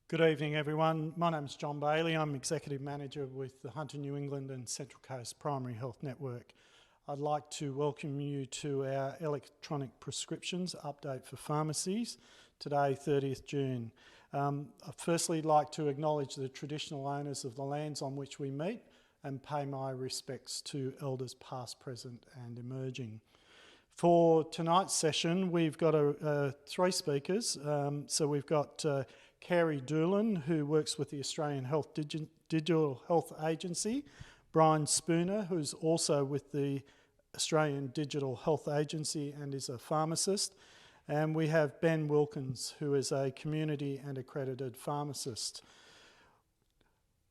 Good evening, everyone. My name is John Bailey. I'm Executive Manager with the Hunter New England and Central Coast Primary Health Network. I'd like to welcome you to our electronic prescriptions update for pharmacies, today 30th June. I'd firstly like to acknowledge the traditional owners of the lands on which we meet and pay my respects to elders past, present and emerging. For tonight's session, we've got three speakers. So we've got Carrie Doolan, who works with the Australian Health Digital Health Agency, Brian Spooner, who's also with the Australian Digital Health Agency and is a pharmacist, and we have Ben Wilkins, who is a community and accredited pharmacist.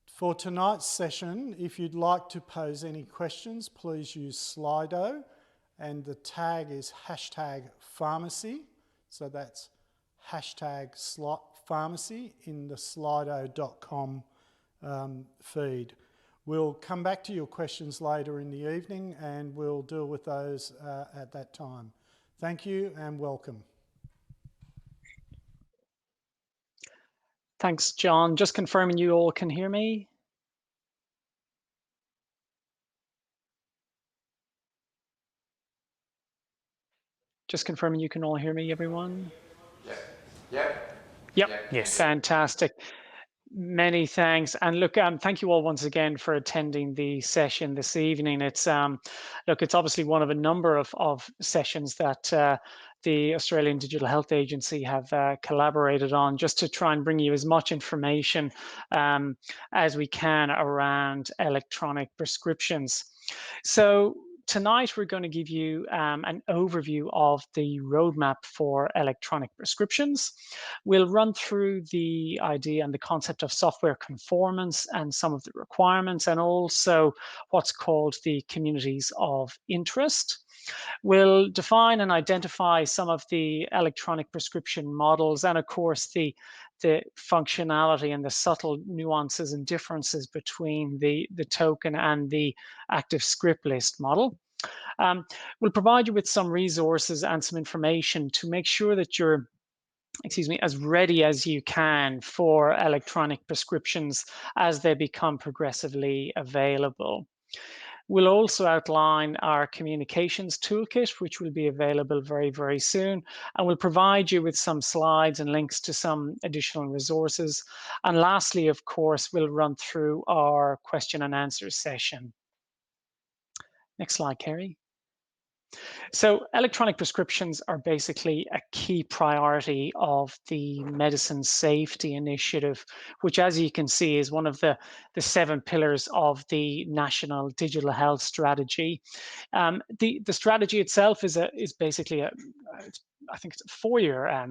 For tonight's session, if you'd like to pose any questions, please use Slido, and the tag is #pharmacy, so that's #pharmacy in the slido.com feed. We'll come back to your questions later in the evening and we'll deal with those at that time. Thank you and welcome. Thanks, John. Just confirming you all can hear me. Just confirming you can all hear me, everyone. Yep. Yes. Fantastic. Many thanks. And look, thank you all once again for attending the session this evening. It's it's obviously one of a number of sessions that the Australian Digital Health Agency have collaborated on just to try and bring you as much information as we can around electronic prescriptions. So tonight, we're going to give you an overview of the roadmap for electronic prescriptions. We'll run through the idea and the concept of software conformance and some of the requirements, and also what's called the communities of interest. We'll define and identify some of the electronic prescription models and, of course, the functionality and the subtle nuances and differences between the token and the active script list model. We'll provide you with some resources and some information to make sure that you're as ready as you can for electronic prescriptions as they become progressively available. We'll also outline our communications toolkit, which will be available very, very soon. And we'll provide you with some slides and links to some additional resources. And lastly, of course, we'll run through our question and answer session. Next slide, Kerry. So electronic prescriptions are basically a key priority of the Medicine Safety Initiative, which, as you can see, is one of the 7 pillars of the National Digital Health Strategy. The strategy itself is basically I think it's a 4-year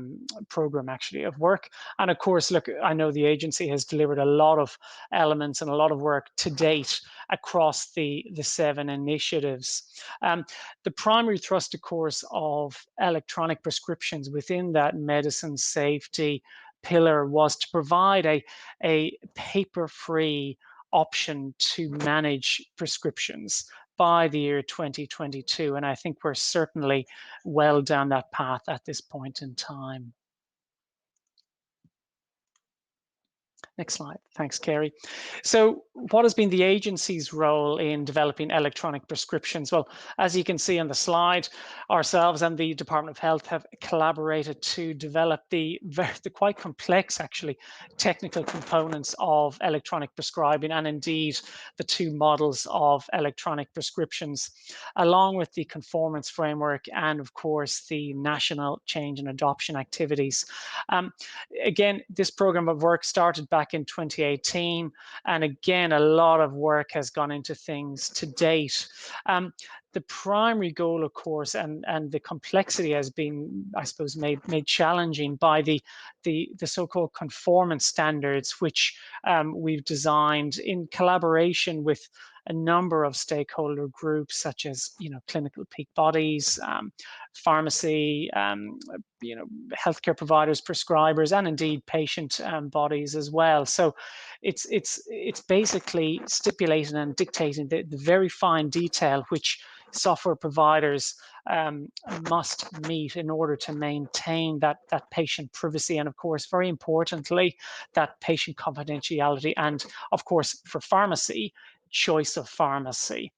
program actually of work. And of course, look, I know the agency has delivered a lot of elements and a lot of work to date across the 7 initiatives. The primary thrust, of course, of electronic prescriptions within that medicine safety pillar was to provide a paper-free option to manage prescriptions by the year 2022. And I think we're certainly well down that path at this point in time. Next slide. Thanks, Kerry. So what has been the agency's role in developing electronic prescriptions? Well, as you can see on the slide, ourselves and the Department of Health have collaborated to develop the quite complex, actually, technical components of electronic prescribing, and indeed the 2 models of electronic prescriptions, along with the conformance framework and, of course, the national change and adoption activities. Again, this program of work started back in 2018, and again, a lot of work has gone into things to date. The primary goal, of course, and the complexity has been, I suppose, made challenging by the so-called conformance standards, which we've designed in collaboration with a number of stakeholder groups, such as clinical peak bodies, pharmacy, healthcare providers, prescribers, and indeed patient bodies as well. So it's basically stipulating and dictating the very fine detail which software providers must meet in order to maintain that patient privacy, and of course, very importantly, that patient confidentiality, and of course, for pharmacy, choice of pharmacy.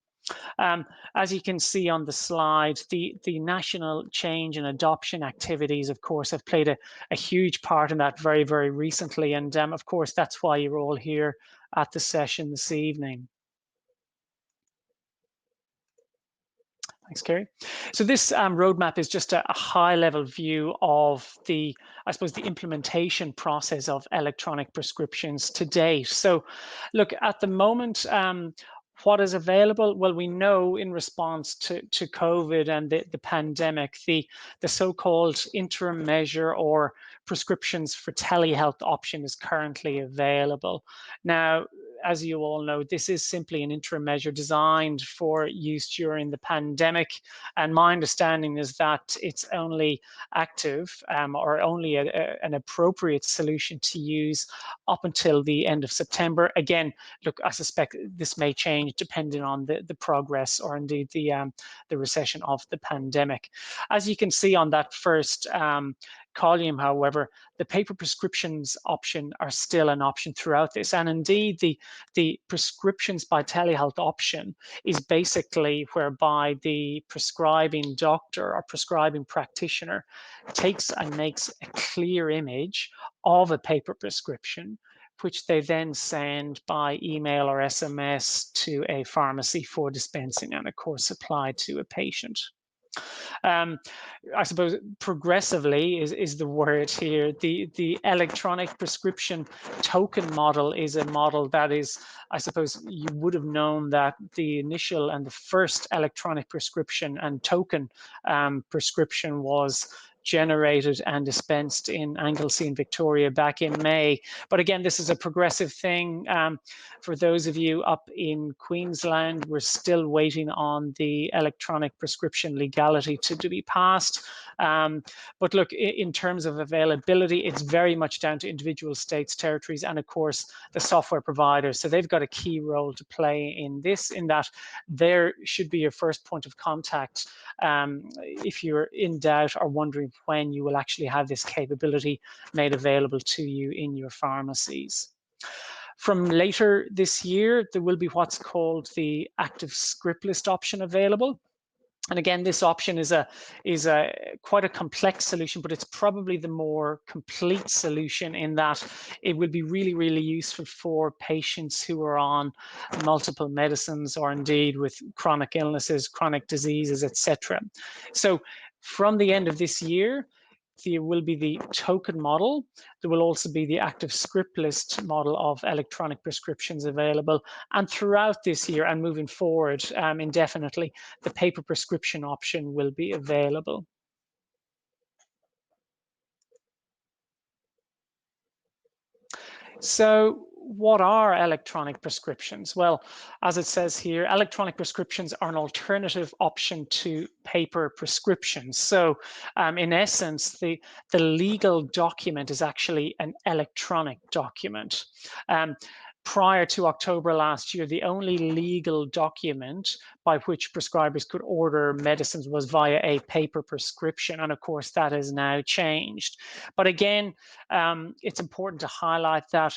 As you can see on the slide, the national change and adoption activities, of course, have played a huge part in that very, very recently. And of course, that's why you're all here at the session this evening. Thanks, Kerry. So this roadmap is just a high-level view of the, I suppose, the implementation process of electronic prescriptions to date. So look, at the moment, what is available? Well, we know in response to COVID and the pandemic, the so-called interim measure or prescriptions for telehealth option is currently available. Now, as you all know, this is simply an interim measure designed for use during the pandemic. And my understanding is that it's only active or only an appropriate solution to use up until the end of September. Again, look, I suspect this may change depending on the progress or indeed the recession of the pandemic. As you can see on that first column, however, the paper prescriptions option are still an option throughout this. And indeed, the prescriptions by telehealth option is basically whereby the prescribing doctor or prescribing practitioner takes and makes a clear image of a paper prescription, which they then send by email or SMS to a pharmacy for dispensing and, of course, applied to a patient. I suppose progressively is the word here. The electronic prescription token model is a model that is, I suppose you would have known that the initial and the first electronic prescription and token prescription was generated and dispensed in Anglesey and Victoria back in May. But again, this is a progressive thing. For those of you up in Queensland, we're still waiting on the electronic prescription legality to be passed. But look, in terms of availability, it's very much down to individual states, territories, and of course, the software providers. So they've got a key role to play in this, in that there should be your first point of contact if you're in doubt or wondering when you will actually have this capability made available to you in your pharmacies. From later this year, there will be what's called the active script list option available. And again, this option is quite a complex solution, but it's probably the more complete solution in that it will be really, really useful for patients who are on multiple medicines or indeed with chronic illnesses, chronic diseases, etc. So from the end of this year, there will be the token model. There will also be the active script list model of electronic prescriptions available. And throughout this year and moving forward indefinitely, the paper prescription option will be available. So what are electronic prescriptions? Well, as it says here, electronic prescriptions are an alternative option to paper prescriptions. So in essence, the legal document is actually an electronic document. Prior to October last year, the only legal document by which prescribers could order medicines was via a paper prescription. And of course, that has now changed. But again, it's important to highlight that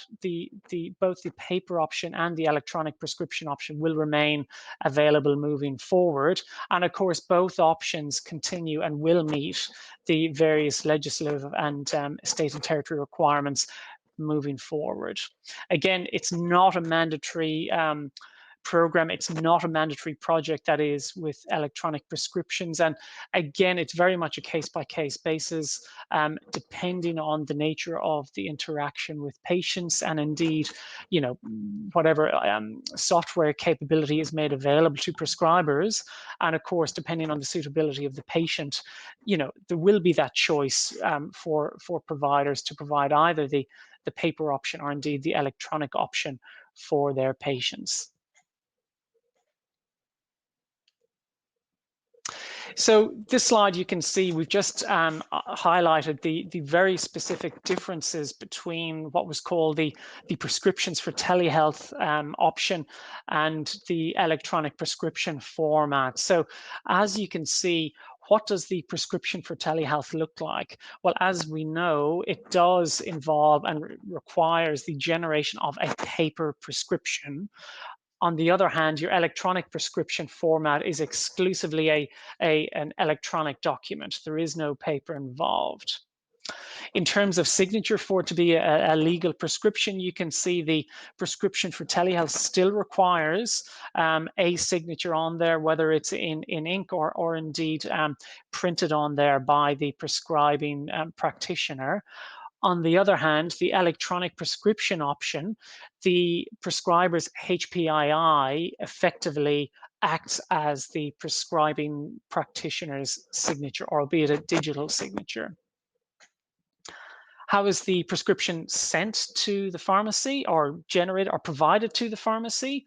both the paper option and the electronic prescription option will remain available moving forward. And of course, both options continue and will meet the various legislative and state and territory requirements moving forward. Again, it's not a mandatory program. It's not a mandatory project that is with electronic prescriptions. And again, it's very much a case-by-case basis, depending on the nature of the interaction with patients and indeed, whatever software capability is made available to prescribers. And of course, depending on the suitability of the patient, there will be that choice for providers to provide either the paper option or indeed the electronic option for their patients. So this slide, you can see we've just highlighted the very specific differences between what was called the prescriptions for telehealth option and the electronic prescription format. So as you can see, what does the prescription for telehealth look like? Well, as we know, it does involve and requires the generation of a paper prescription. On the other hand, your electronic prescription format is exclusively an electronic document. There is no paper involved. In terms of signature, for it to be a legal prescription, you can see the prescription for telehealth still requires a signature on there, whether it's in ink or indeed printed on there by the prescribing practitioner. On the other hand, the electronic prescription option, the prescriber's HPII effectively acts as the prescribing practitioner's signature, albeit a digital signature. How is the prescription sent to the pharmacy or generated or provided to the pharmacy?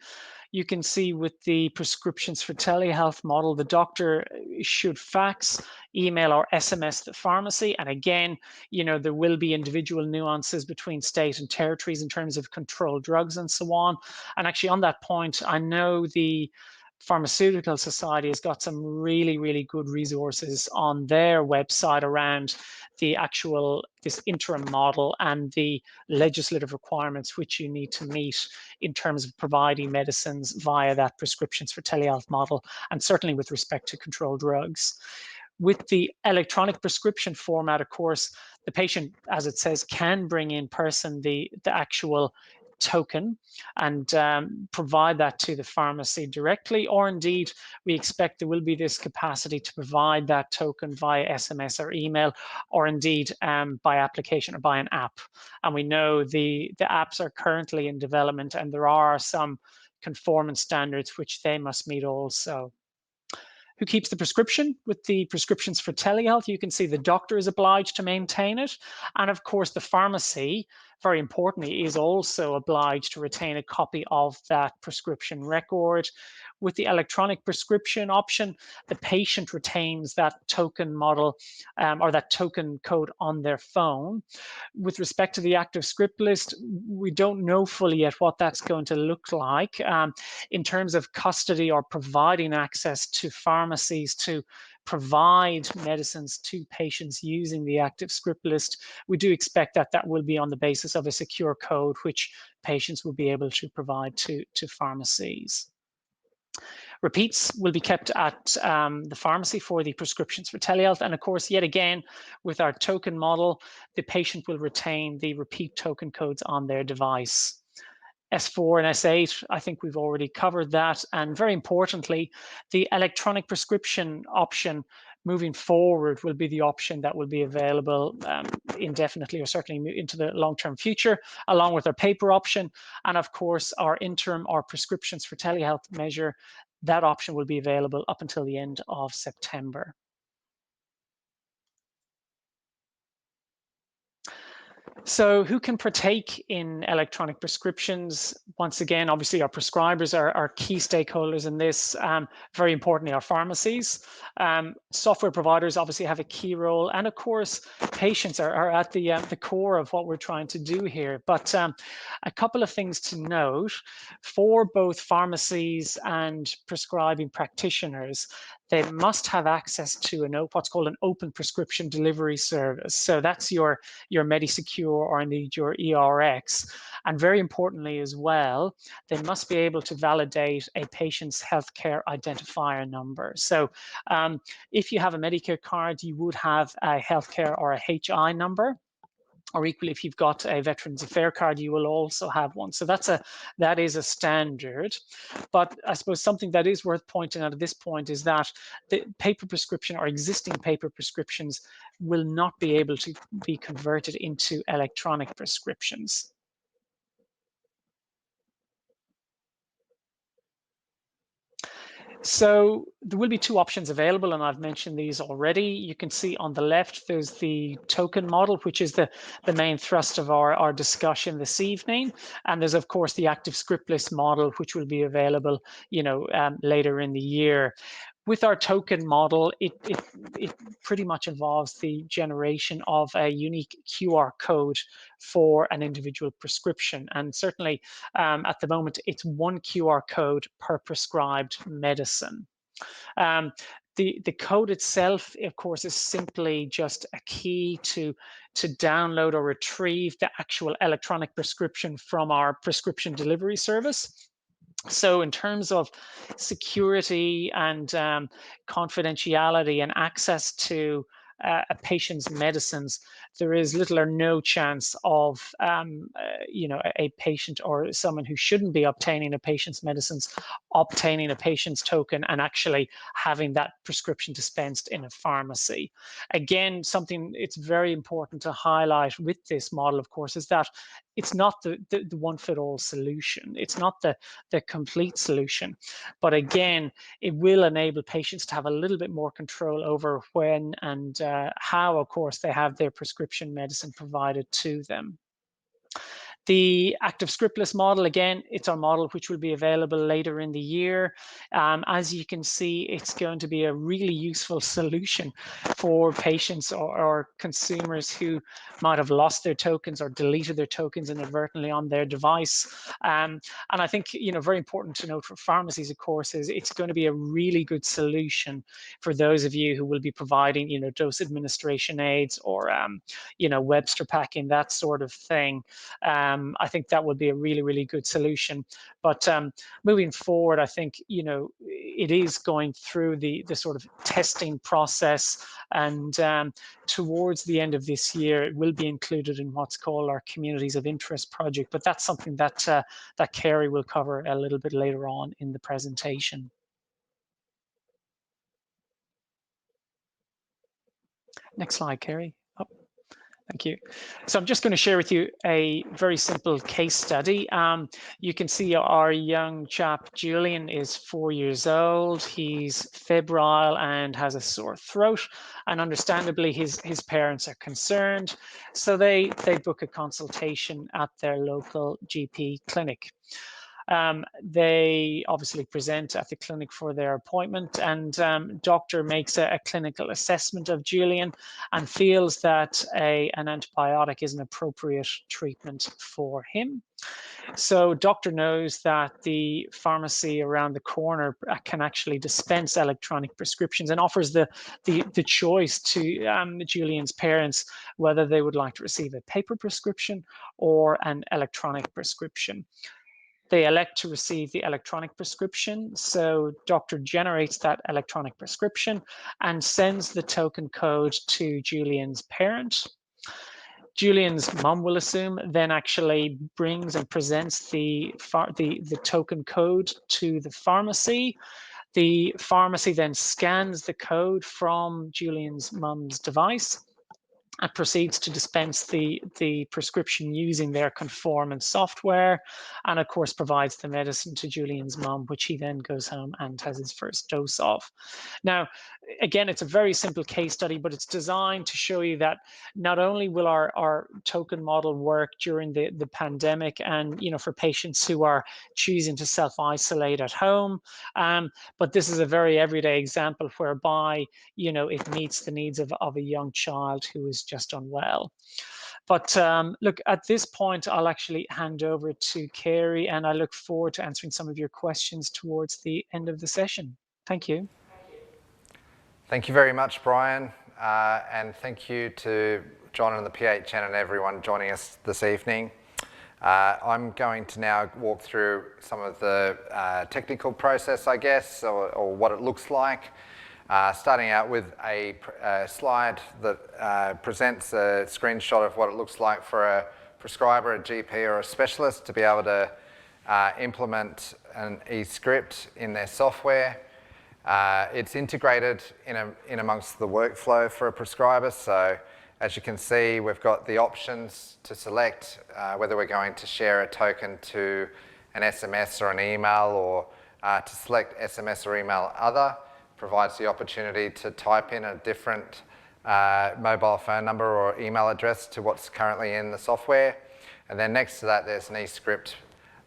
You can see with the prescriptions for telehealth model, the doctor should fax, email, or SMS the pharmacy. And again, there will be individual nuances between state and territories in terms of controlled drugs and so on. And actually, on that point, I know the Pharmaceutical Society has got some really, really good resources on their website around this interim model and the legislative requirements which you need to meet in terms of providing medicines via that prescriptions for telehealth model, and certainly with respect to controlled drugs. With the electronic prescription format, of course, the patient, as it says, can bring in person the actual token and provide that to the pharmacy directly, or indeed we expect there will be this capacity to provide that token via SMS or email, or indeed by application or by an app. And we know the apps are currently in development, and there are some conformance standards which they must meet also. Who keeps the prescription? With the prescriptions for telehealth, you can see the doctor is obliged to maintain it. And of course, the pharmacy, very importantly, is also obliged to retain a copy of that prescription record. With the electronic prescription option, the patient retains that token model or that token code on their phone. With respect to the active script list, we don't know fully yet what that's going to look like in terms of custody or providing access to pharmacies to provide medicines to patients using the active script list. We do expect that that will be on the basis of a secure code which patients will be able to provide to pharmacies. Repeats will be kept at the pharmacy for the prescriptions for telehealth. And of course, yet again, with our token model, the patient will retain the repeat token codes on their device. S4 and S8, I think we've already covered that. And very importantly, the electronic prescription option moving forward will be the option that will be available indefinitely, or certainly into the long-term future, along with our paper option. And of course, our interim or prescriptions for telehealth measure, that option will be available up until the end of September. So who can partake in electronic prescriptions? Once again, obviously our prescribers are key stakeholders in this. Very importantly, our pharmacies. Software providers obviously have a key role. And of course, patients are at the core of what we're trying to do here. But a couple of things to note. For both pharmacies and prescribing practitioners, they must have access to what's called an open prescription delivery service. So that's your MediSecure or indeed your ERX. And very importantly as well, they must be able to validate a patient's healthcare identifier number. So if you have a Medicare card, you would have a healthcare or a HI number. Or equally, if you've got a Veterans Affairs card, you will also have one. So that is a standard. But I suppose something that is worth pointing out at this point is that the paper prescription or existing paper prescriptions will not be able to be converted into electronic prescriptions. So there will be two options available, and I've mentioned these already. You can see on the left, there's the token model, which is the main thrust of our discussion this evening. And there's, of course, the active script list model, which will be available, later in the year. with our token model, it pretty much involves the generation of a unique QR code for an individual prescription. And certainly at the moment, it's one QR code per prescribed medicine. The code itself, of course, is simply just a key to download or retrieve the actual electronic prescription from our prescription delivery service. So in terms of security and confidentiality and access to a patient's medicines, there is little or no chance of a patient or someone who shouldn't be obtaining a patient's medicines obtaining a patient's token and actually having that prescription dispensed in a pharmacy. Again, something it's very important to highlight with this model, of course, is that it's not the one-fit-all solution. It's not the complete solution. But again, it will enable patients to have a little bit more control over when and how, of course, they have their prescription medicine provided to them. The active scriptless model, again, it's our model which will be available later in the year. As you can see, it's going to be a really useful solution for patients or consumers who might have lost their tokens or deleted their tokens inadvertently on their device. And I think, very important to note for pharmacies, of course, is it's going to be a really good solution for those of you who will be providing, dose administration aids or, Webster packing, that sort of thing. I think that would be a really, really good solution. But moving forward, I think, it is going through the sort of testing process, and towards the end of this year, it will be included in what's called our Communities of Interest project. But that's something that that Kerry will cover a little bit later on in the presentation. Next slide, Kerry. Oh. Thank you. So I'm just going to share with you a very simple case study. You can see our young chap, Julian, is 4 years old. He's febrile and has a sore throat. And understandably, his parents are concerned. So they book a consultation at their local GP clinic. They obviously present at the clinic for their appointment, and doctor makes a clinical assessment of Julian and feels that an antibiotic is an appropriate treatment for him. So doctor knows that the pharmacy around the corner can actually dispense electronic prescriptions and offers the choice to Julian's parents whether they would like to receive a paper prescription or an electronic prescription. They elect to receive the electronic prescription. So doctor generates that electronic prescription and sends the token code to Julian's parent. Julian's mum, will assume, then actually brings and presents the token code to the pharmacy. The pharmacy then scans the code from Julian's mum's device and proceeds to dispense the prescription using their conformance software, and of course provides the medicine to Julian's mum, which he then goes home and has his first dose of. Now, again, it's a very simple case study, but it's designed to show you that not only will our token model work during the pandemic and, for patients who are choosing to self-isolate at home, but this is a very everyday example whereby, it meets the needs of a young child who is just unwell. But look, at this point, I'll actually hand over to Kerry, and I look forward to answering some of your questions towards the end of the session. Thank you. Thank you very much, Brian, and thank you to John and the PHN and everyone joining us this evening. I'm going to now walk through some of the technical process, I guess, or what it looks like. Starting out with a slide that presents a screenshot of what it looks like for a prescriber, a GP or a specialist to be able to implement an e-script in their software. It's integrated in amongst the workflow for a prescriber. So as you can see, we've got the options to select whether we're going to share a token to an SMS or an email, or to select SMS or email other. Provides the opportunity to type in a different mobile phone number or email address to what's currently in the software. And then next to that, there's an e-script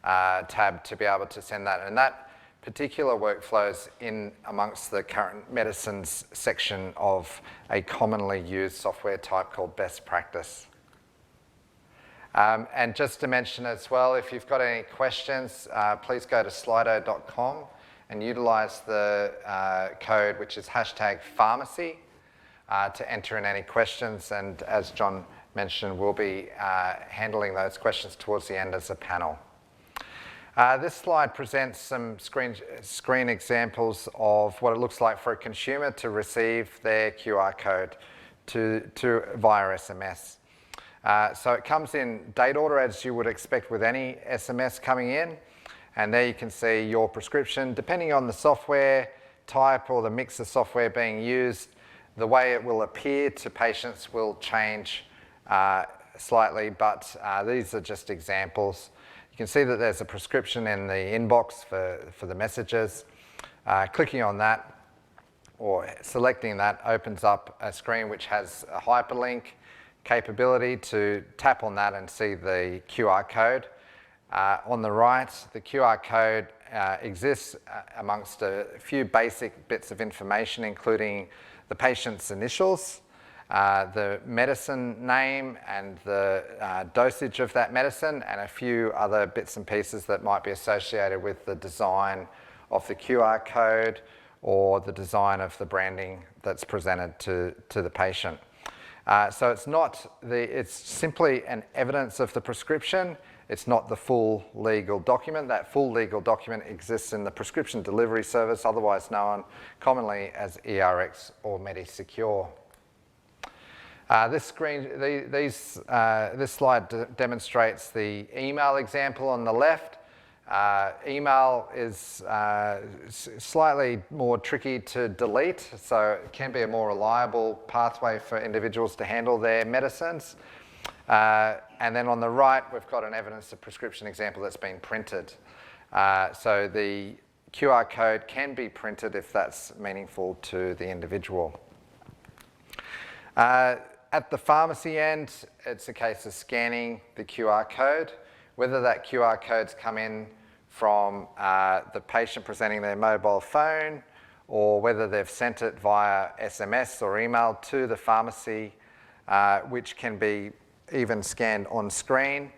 tab to be able to send that. And that particular workflows in amongst the current medicines section of a commonly used software type called best practice. And just to mention as well, if you've got any questions, please go to slido.com and utilize the code, which is #pharmacy, to enter in any questions. And as John mentioned, we'll be handling those questions towards the end as a panel. This slide presents some screen examples of what it looks like for a consumer to receive their QR code via SMS. So it comes in date order, as you would expect with any SMS coming in. And there you can see your prescription. Depending on the software type or the mix of software being used, the way it will appear to patients will change slightly, but these are just examples. You can see that there's a prescription in the inbox for the messages. Clicking on that or selecting that opens up a screen which has a hyperlink capability to tap on that and see the QR code. On the right, the QR code exists amongst a few basic bits of information, including the patient's initials, the medicine name and the dosage of that medicine, and a few other bits and pieces that might be associated with the design of the QR code or the design of the branding that's presented to the patient. So it's simply an evidence of the prescription. It's not the full legal document. That full legal document exists in the prescription delivery service, otherwise known commonly as ERX or MediSecure. This slide demonstrates the email example on the left. Email is slightly more tricky to delete, so it can be a more reliable pathway for individuals to handle their medicines. And then on the right, we've got an evidence of prescription example that's been printed. So the QR code can be printed if that's meaningful to the individual. At the pharmacy end, it's a case of scanning the QR code. Whether that QR code's come in from the patient presenting their mobile phone, or whether they've sent it via SMS or email to the pharmacy, which can be even scanned on screen.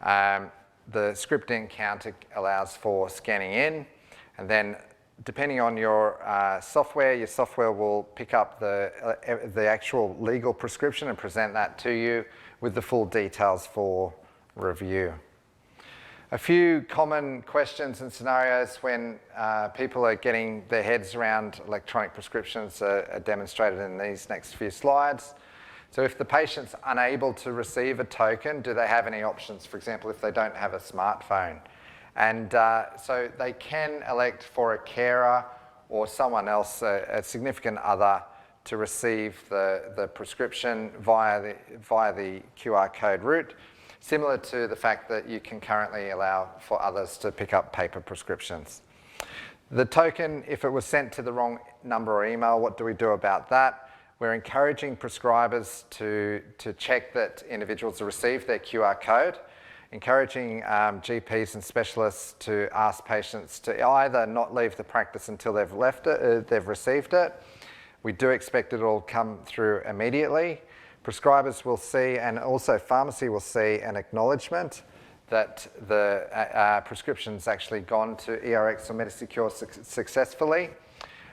The scripting counter allows for scanning in, and then depending on your software will pick up the actual legal prescription and present that to you with the full details for review. A few common questions and scenarios when people are getting their heads around electronic prescriptions are demonstrated in these next few slides. So if the patient's unable to receive a token, do they have any options? For example, if they don't have a smartphone. And so they can elect for a carer or someone else, a significant other, to receive the prescription via the QR code route, similar to the fact that you can currently allow for others to pick up paper prescriptions. The token, if it was sent to the wrong number or email, what do we do about that? We're encouraging prescribers to check that individuals have received their QR code, encouraging GPs and specialists to ask patients to either not leave the practice until they've received it. We do expect it'll come through immediately. Prescribers will see, and also pharmacy will see, an acknowledgement that the prescription's actually gone to ERX or MediSecure successfully.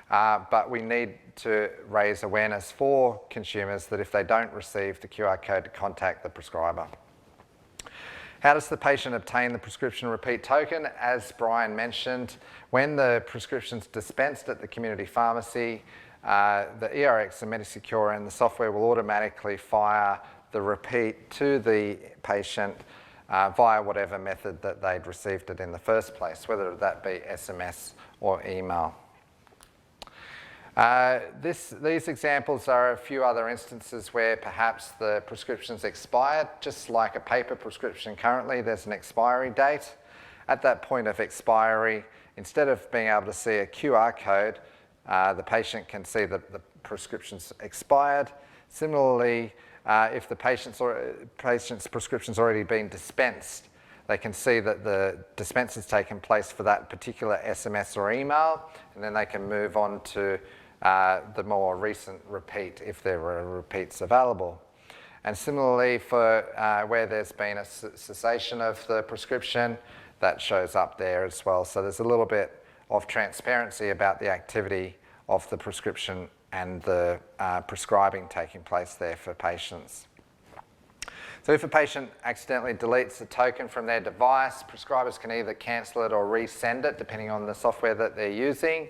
But we need to raise awareness for consumers that if they don't receive the QR code, to contact the prescriber. How does the patient obtain the prescription repeat token? As Brian mentioned, when the prescription's dispensed at the community pharmacy, the ERX and MediSecure and the software will automatically fire the repeat to the patient via whatever method that they'd received it in the first place, whether that be SMS or email. These examples are a few other instances where perhaps the prescription's expired. Just like a paper prescription currently, there's an expiry date. At that point of expiry, instead of being able to see a QR code, the patient can see that the prescription's expired. Similarly, if the patient's prescription's already been dispensed, they can see that the dispense has taken place for that particular SMS or email, and then they can move on to the more recent repeat if there were repeats available. And similarly, for where there's been a cessation of the prescription, that shows up there as well. So there's a little bit of transparency about the activity of the prescription and the prescribing taking place there for patients. So if a patient accidentally deletes the token from their device, prescribers can either cancel it or resend it, depending on the software that they're using.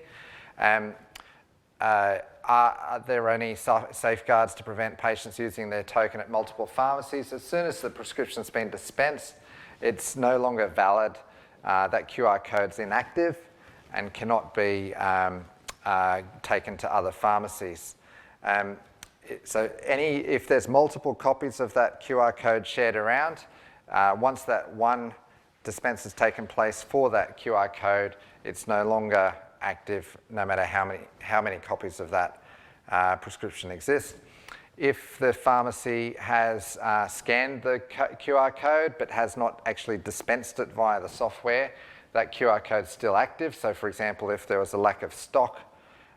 Are there any safeguards to prevent patients using their token at multiple pharmacies? As soon as the prescription's been dispensed, it's no longer valid. That QR code's inactive and cannot be taken to other pharmacies. So if there's multiple copies of that QR code shared around, once that one dispense has taken place for that QR code, it's no longer active no matter how many copies of that prescription exist. If the pharmacy has scanned the QR code but has not actually dispensed it via the software, that QR code is still active. So for example, if there was a lack of stock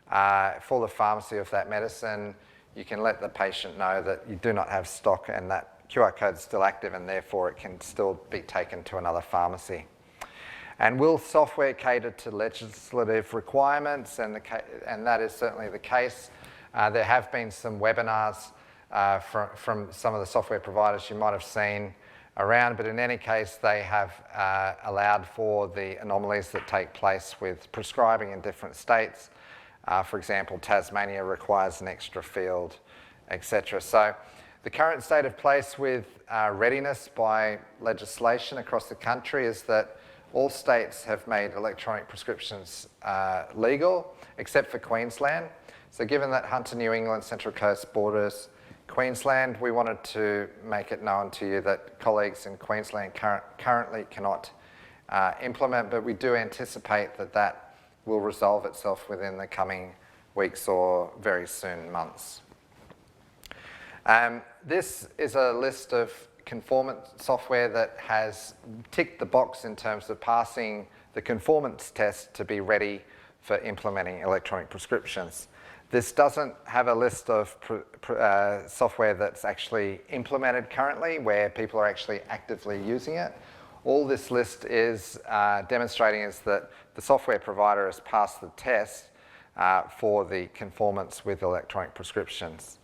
for the pharmacy of that medicine, you can let the patient know that you do not have stock and that QR code is still active, and therefore it can still be taken to another pharmacy. And will software cater to legislative requirements? And that is certainly the case. There have been some webinars from some of the software providers you might have seen around, but in any case, they have allowed for the anomalies that take place with prescribing in different states. For example, Tasmania requires an extra field, etc. So the current state of place with readiness by legislation across the country is that all states have made electronic prescriptions legal, except for Queensland. So given that Hunter, New England, Central Coast borders Queensland, we wanted to make it known to you that colleagues in Queensland currently cannot implement, but we do anticipate that that will resolve itself within the coming weeks or very soon months. This is a list of conformance software that has ticked the box in terms of passing the conformance test to be ready for implementing electronic prescriptions. This doesn't have a list of software that's actually implemented currently, where people are actually actively using it. All this list is demonstrating is that the software provider has passed the test for the conformance with electronic prescriptions.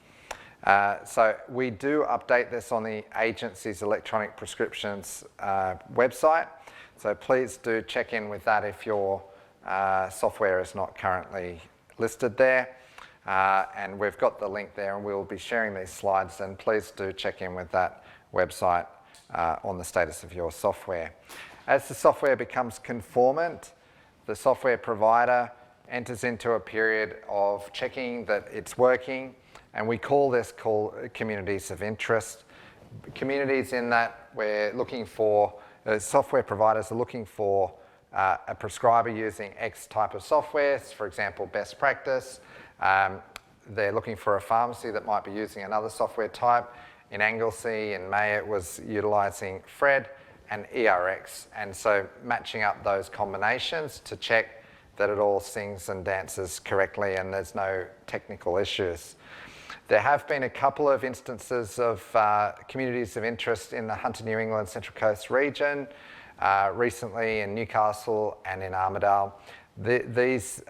So we do update this on the agency's electronic prescriptions website. So please do check in with that if your software is not currently listed there. And we've got the link there, and we'll be sharing these slides, and please do check in with that website on the status of your software. As the software becomes conformant, the software provider enters into a period of checking that it's working, and we call this communities of interest. Communities in that we're looking for, software providers are looking for a prescriber using X type of software, for example, best practice. They're looking for a pharmacy that might be using another software type. In Anglesey, in May, it was utilising Fred and ERX. And so matching up those combinations to check that it all sings and dances correctly and there's no technical issues. There have been a couple of instances of communities of interest in the Hunter, New England, Central Coast region, recently in Newcastle and in Armidale. These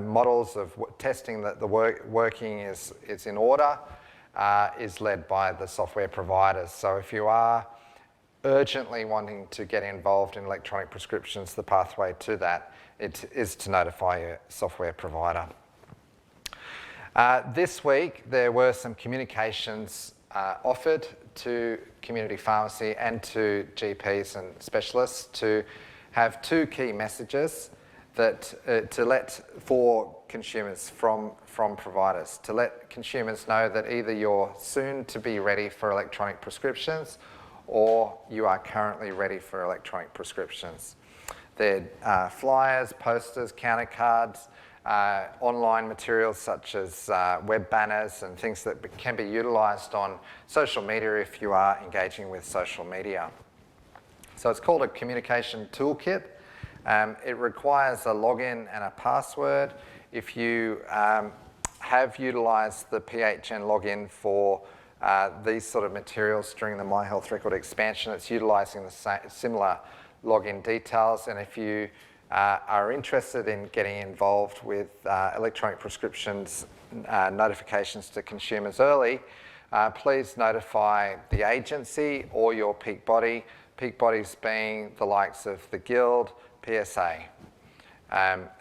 models of testing that the working is in order is led by the software providers. So if you are urgently wanting to get involved in electronic prescriptions, the pathway to that is to notify your software provider. This week there were some communications offered to community pharmacy and to GPs and specialists to have two key messages that for consumers from providers, to let consumers know that either you're soon to be ready for electronic prescriptions or you are currently ready for electronic prescriptions. They're flyers, posters, counter cards, online materials such as web banners and things that can be utilised on social media if you are engaging with social media. So it's called a communication toolkit. It requires a login and a password. If you have utilised the PHN login for these sort of materials during the My Health Record expansion, it's utilising the similar login details. And if you are interested in getting involved with electronic prescriptions notifications to consumers early, please notify the agency or your peak body. Peak bodies being the likes of the Guild, PSA.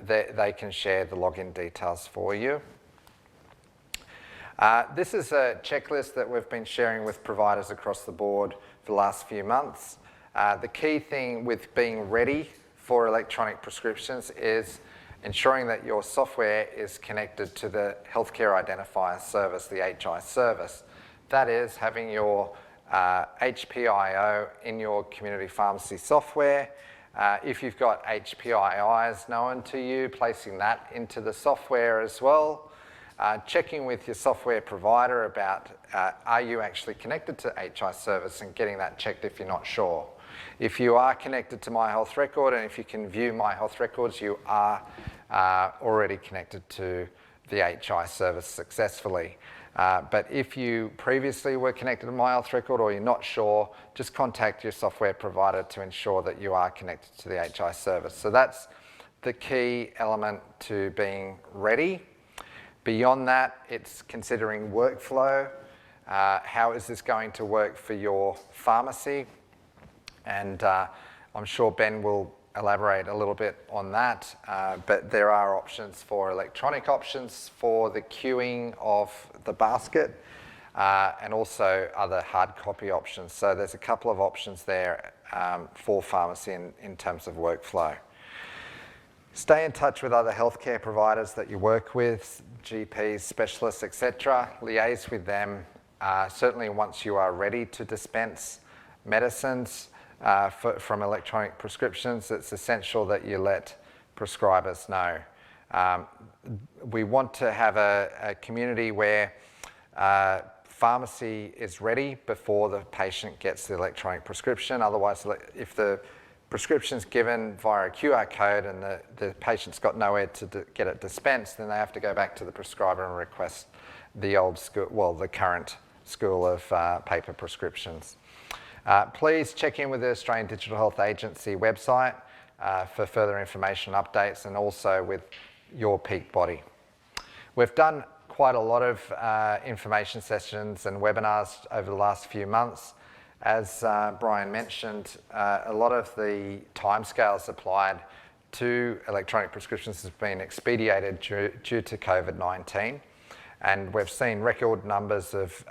They can share the login details for you. This is a checklist that we've been sharing with providers across the board for the last few months. The key thing with being ready for electronic prescriptions is ensuring that your software is connected to the Healthcare Identifier Service, the HI service. That is having your HPIO in your community pharmacy software. If you've got HPIIs known to you, placing that into the software as well. Checking with your software provider about are you actually connected to HI service and getting that checked if you're not sure. If you are connected to My Health Record and if you can view My Health Records, you are already connected to the HI service successfully. But if you previously were connected to My Health Record or you're not sure, just contact your software provider to ensure that you are connected to the HI service. So that's the key element to being ready. Beyond that, it's considering workflow. How is this going to work for your pharmacy? And I'm sure Ben will elaborate a little bit on that, but there are options for electronic options for the queuing of the basket and also other hard copy options. So there's a couple of options there for pharmacy in terms of workflow. Stay in touch with other healthcare providers that you work with, GPs, specialists, etc. Liaise with them, certainly once you are ready to dispense medicines from electronic prescriptions. It's essential that you let prescribers know. We want to have a community where pharmacy is ready before the patient gets the electronic prescription. Otherwise, if the prescription's given via a QR code and the patient's got nowhere to get it dispensed, then they have to go back to the prescriber and request the old school, well, the current school of paper prescriptions. Please check in with the Australian Digital Health Agency website for further information updates and also with your peak body. We've done quite a lot of information sessions and webinars over the last few months. As Brian mentioned, a lot of the timescales applied to electronic prescriptions has been expedited due to COVID-19, and we've seen record numbers of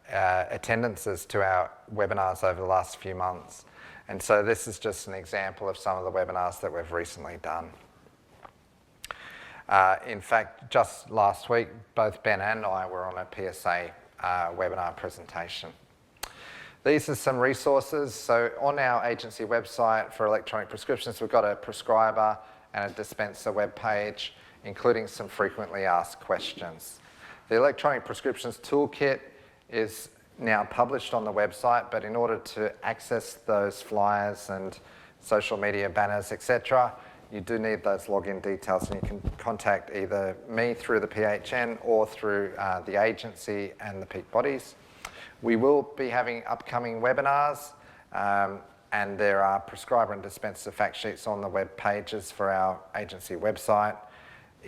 attendances to our webinars over the last few months. And so this is just an example of some of the webinars that we've recently done. In fact, just last week, both Ben and I were on a PSA webinar presentation. These are some resources. So on our agency website for electronic prescriptions, we've got a prescriber and a dispenser webpage, including some frequently asked questions. The electronic prescriptions toolkit is now published on the website, but in order to access those flyers and social media banners, etc., you do need those login details, and you can contact either me through the PHN or through the agency and the peak bodies. We will be having upcoming webinars, and there are prescriber and dispenser fact sheets on the web pages for our agency website.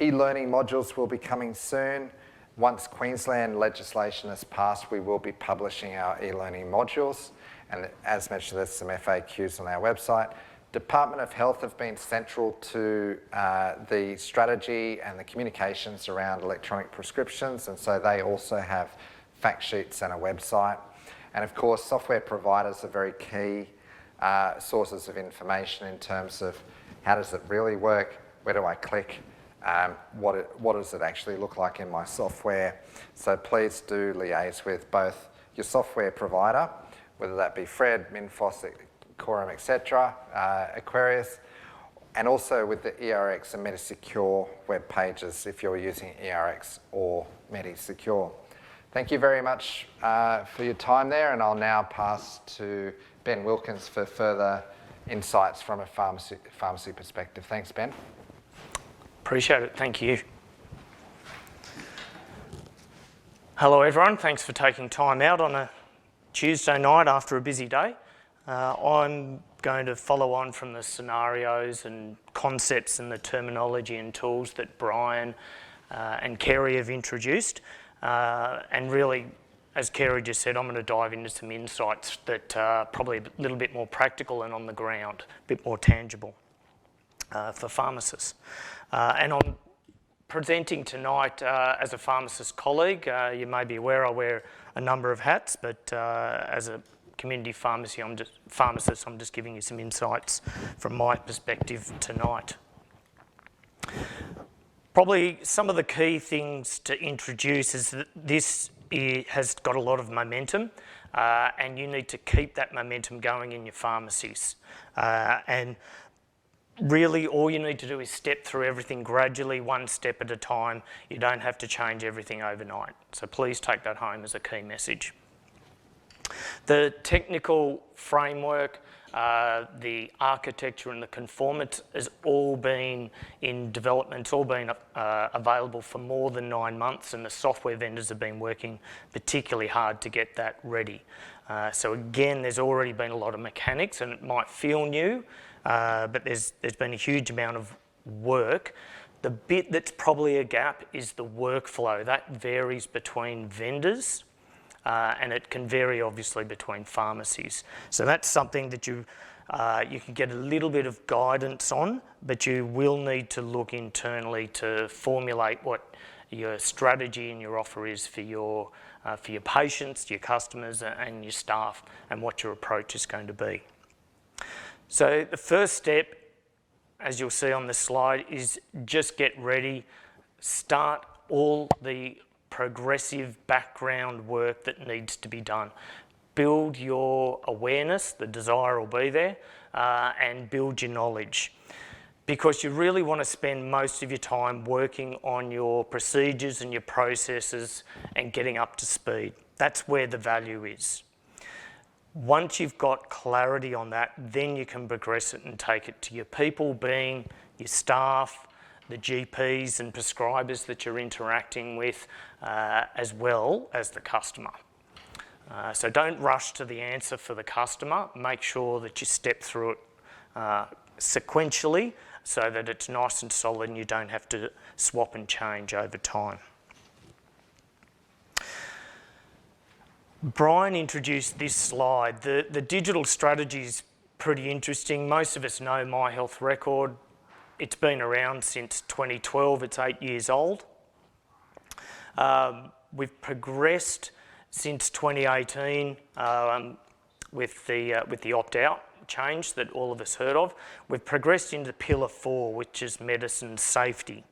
E-learning modules will be coming soon. Once Queensland legislation has passed, we will be publishing our e-learning modules. And as mentioned, there's some FAQs on our website. Department of Health have been central to the strategy and the communications around electronic prescriptions, and so they also have fact sheets and a website. And of course, software providers are very key sources of information in terms of how does it really work, where do I click, what does it actually look like in my software. So please do liaise with both your software provider, whether that be Fred, Minfos, Quorum, etc., Aquarius, and also with the ERX and MediSecure web pages if you're using ERX or MediSecure. Thank you very much for your time there, and I'll now pass to Ben Wilkins for further insights from a pharmacy perspective. Thanks, Ben. Appreciate it, thank you. Hello everyone, thanks for taking time out on a Tuesday night after a busy day. I'm going to follow on from the scenarios and concepts and the terminology and tools that Brian and Kerry have introduced. And really, as Kerry just said, I'm going to dive into some insights that are probably a little bit more practical and on the ground, a bit more tangible for pharmacists. And I'm presenting tonight as a pharmacist colleague. You may be aware I wear a number of hats, but as a community pharmacist, I'm just giving you some insights from my perspective tonight. Probably some of the key things to introduce is that this has got a lot of momentum and you need to keep that momentum going in your pharmacies. And really all you need to do is step through everything gradually, one step at a time. You don't have to change everything overnight. So please take that home as a key message. The technical framework, the architecture and the conformance has all been in development, it's all been available for more than 9 months, and the software vendors have been working particularly hard to get that ready. So again, there's already been a lot of mechanics and it might feel new, but there's been a huge amount of work. The bit that's probably a gap is the workflow. That varies between vendors. And it can vary obviously between pharmacies. So that's something that you can get a little bit of guidance on, but you will need to look internally to formulate what your strategy and your offer is for your patients, your customers and your staff, and what your approach is going to be. So the first step, as you'll see on the slide, is just get ready, start all the progressive background work that needs to be done. Build your awareness, the desire will be there, and build your knowledge. Because you really want to spend most of your time working on your procedures and your processes and getting up to speed. That's where the value is. Once you've got clarity on that, then you can progress it and take it to your people, being your staff, the GPs and prescribers that you're interacting with, as well as the customer. So don't rush to the answer for the customer. Make sure that you step through it sequentially so that it's nice and solid and you don't have to swap and change over time. Brian introduced this slide. The digital strategy is pretty interesting. Most of us know My Health Record. It's been around since 2012, it's 8 years old. We've progressed since 2018 with the opt-out change that all of us heard of. We've progressed into Pillar 4, which is medicine safety.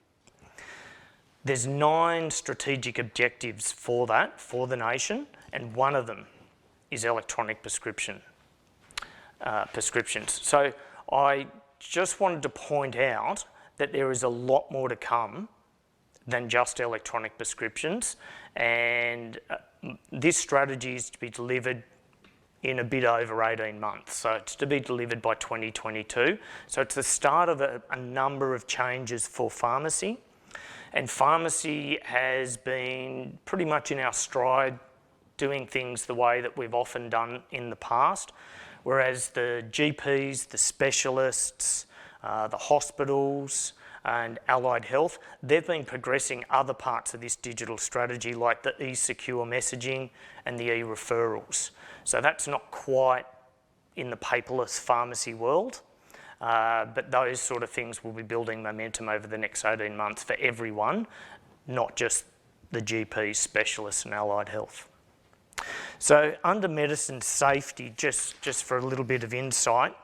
There's 9 strategic objectives for that, for the nation, and one of them is electronic prescriptions. So I just wanted to point out that there is a lot more to come than just electronic prescriptions, and this strategy is to be delivered in a bit over 18 months. So it's to be delivered by 2022. So it's the start of a number of changes for pharmacy, and pharmacy has been pretty much in our stride doing things the way that we've often done in the past. Whereas the GPs, the specialists, the hospitals and allied health, they've been progressing other parts of this digital strategy like the e-secure messaging and the e-referrals. So that's not quite in the paperless pharmacy world, but those sort of things will be building momentum over the next 18 months for everyone, not just the GPs, specialists and allied health. So under medicine safety, just for a little bit of insight,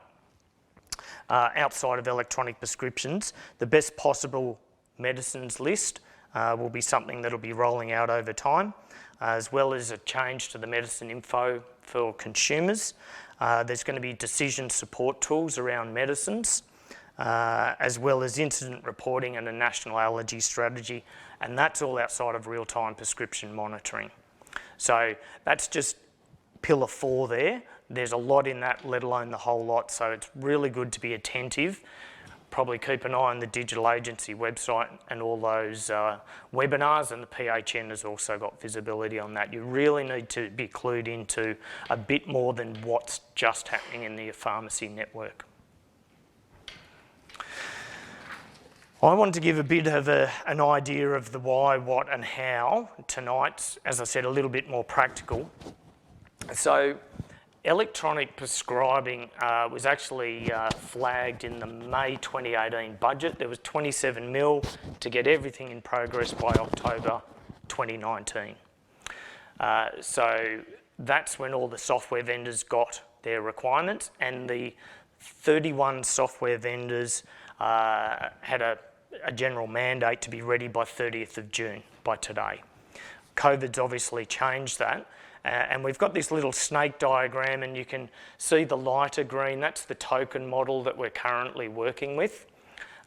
outside of electronic prescriptions, the best possible medicines list will be something that will be rolling out over time, as well as a change to the medicine info for consumers. There's going to be decision support tools around medicines, as well as incident reporting and a national allergy strategy, and that's all outside of real-time prescription monitoring. So that's just pillar 4 there. There's a lot in that, let alone the whole lot. So it's really good to be attentive. Probably keep an eye on the digital agency website and all those webinars, and the PHN has also got visibility on that. You really need to be clued into a bit more than what's just happening in the pharmacy network. I wanted to give a bit of an idea of the why, what and how tonight. As I said, a little bit more practical. So electronic prescribing was actually flagged in the May 2018 budget. There was 27 mil to get everything in progress by October 2019. So that's when all the software vendors got their requirements, and the 31 software vendors had a general mandate to be ready by 30th of June, by today. COVID's obviously changed that. And we've got this little snake diagram, and you can see the lighter green, that's the token model that we're currently working with.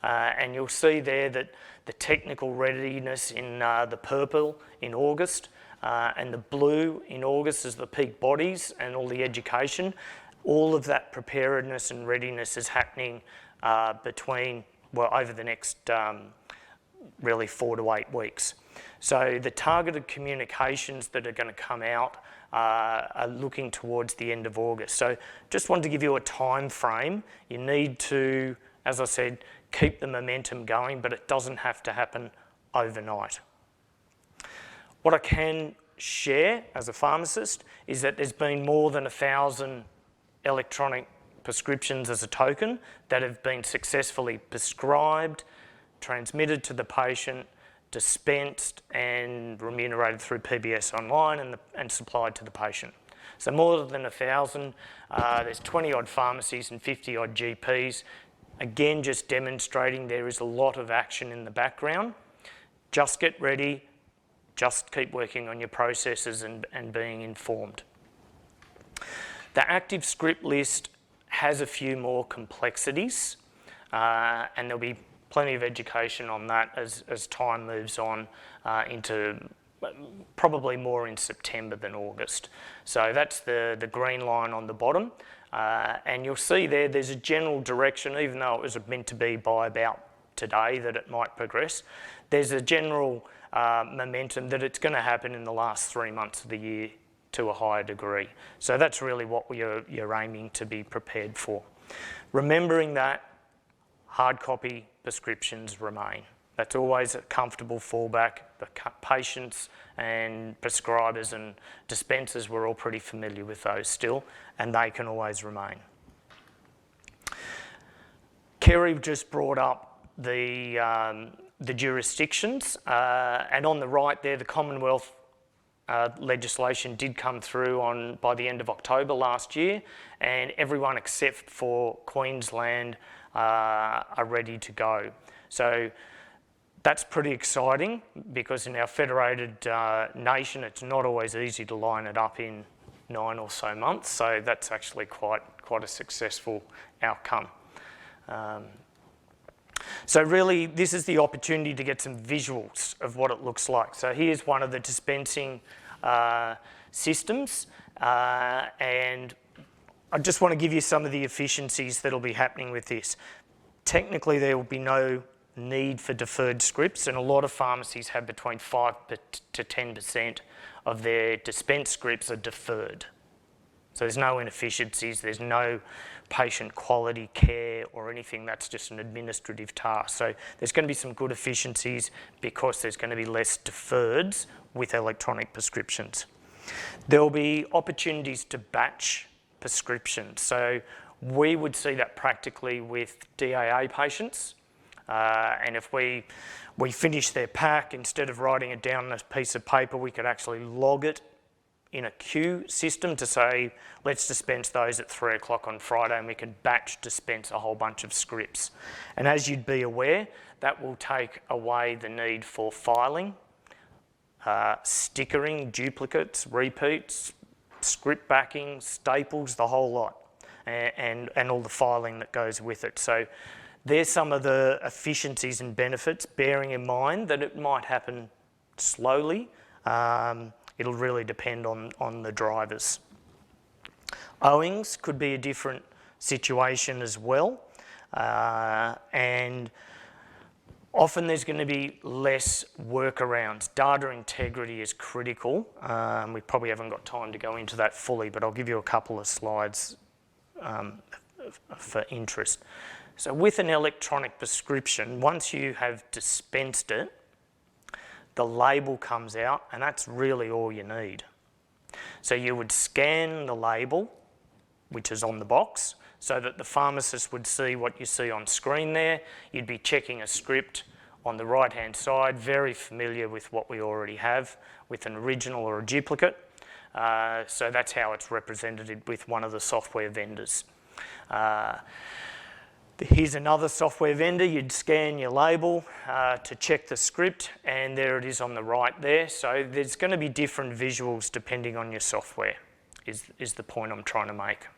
And you'll see there that the technical readiness in the purple in August, and the blue in August is the peak bodies and all the education. All of that preparedness and readiness is happening over the next really 4 to 8 weeks. So the targeted communications that are going to come out are looking towards the end of August. So just wanted to give you a time frame. You need to, as I said, keep the momentum going, but it doesn't have to happen overnight. What I can share as a pharmacist is that there's been more than 1,000 electronic prescriptions as a token that have been successfully prescribed, transmitted to the patient, dispensed and remunerated through PBS Online and supplied to the patient. So more than 1,000. There's 20 odd pharmacies and 50 odd GPs. Again, just demonstrating there is a lot of action in the background. Just get ready, just keep working on your processes and being informed. The active script list has a few more complexities, and there'll be plenty of education on that as time moves on into probably more in September than August. So that's the green line on the bottom, and you'll see there's a general direction, even though it was meant to be by about today that it might progress. There's a general momentum that it's going to happen in the last 3 months of the year to a higher degree. So that's really what you're aiming to be prepared for. Remembering that hard copy prescriptions remain. That's always a comfortable fallback. The patients and prescribers and dispensers, we're all pretty familiar with those still, and they can always remain. Kerry just brought up the jurisdictions, and on the right there, the Commonwealth legislation did come through by the end of October last year, and everyone except for Queensland are ready to go. So that's pretty exciting, because in our federated nation, it's not always easy to line it up in 9 or so months. So that's actually quite a successful outcome. So really, this is the opportunity to get some visuals of what it looks like. So here's one of the dispensing systems, and I just want to give you some of the efficiencies that'll be happening with this. Technically, there will be no need for deferred scripts, and a lot of pharmacies have between 5 to 10% of their dispense scripts are deferred. So there's no inefficiencies, there's no patient quality care or anything. That's just an administrative task. So there's going to be some good efficiencies because there's going to be less deferreds with electronic prescriptions. There will be opportunities to batch prescriptions. So we would see that practically with DAA patients. And if we finish their pack, instead of writing it down on a piece of paper, we could actually log it in a queue system to say, let's dispense those at 3 o'clock on Friday, and we can batch dispense a whole bunch of scripts. And as you'd be aware, that will take away the need for filing, stickering, duplicates, repeats, script backing, staples, the whole lot, and all the filing that goes with it. So there's some of the efficiencies and benefits, bearing in mind that it might happen slowly, It'll really depend on the drivers. Owings could be a different situation as well, and often there's going to be less workarounds. Data integrity is critical. We probably haven't got time to go into that fully, but I'll give you a couple of slides for interest. So with an electronic prescription, once you have dispensed it, the label comes out, and that's really all you need. So you would scan the label, which is on the box, so that the pharmacist would see what you see on screen there. You'd be checking a script on the right-hand side, very familiar with what we already have with an original or a duplicate. So that's how it's represented with one of the software vendors. Here's another software vendor. You'd scan your label to check the script, and there it is on the right there. So there's going to be different visuals depending on your software, is the point I'm trying to make.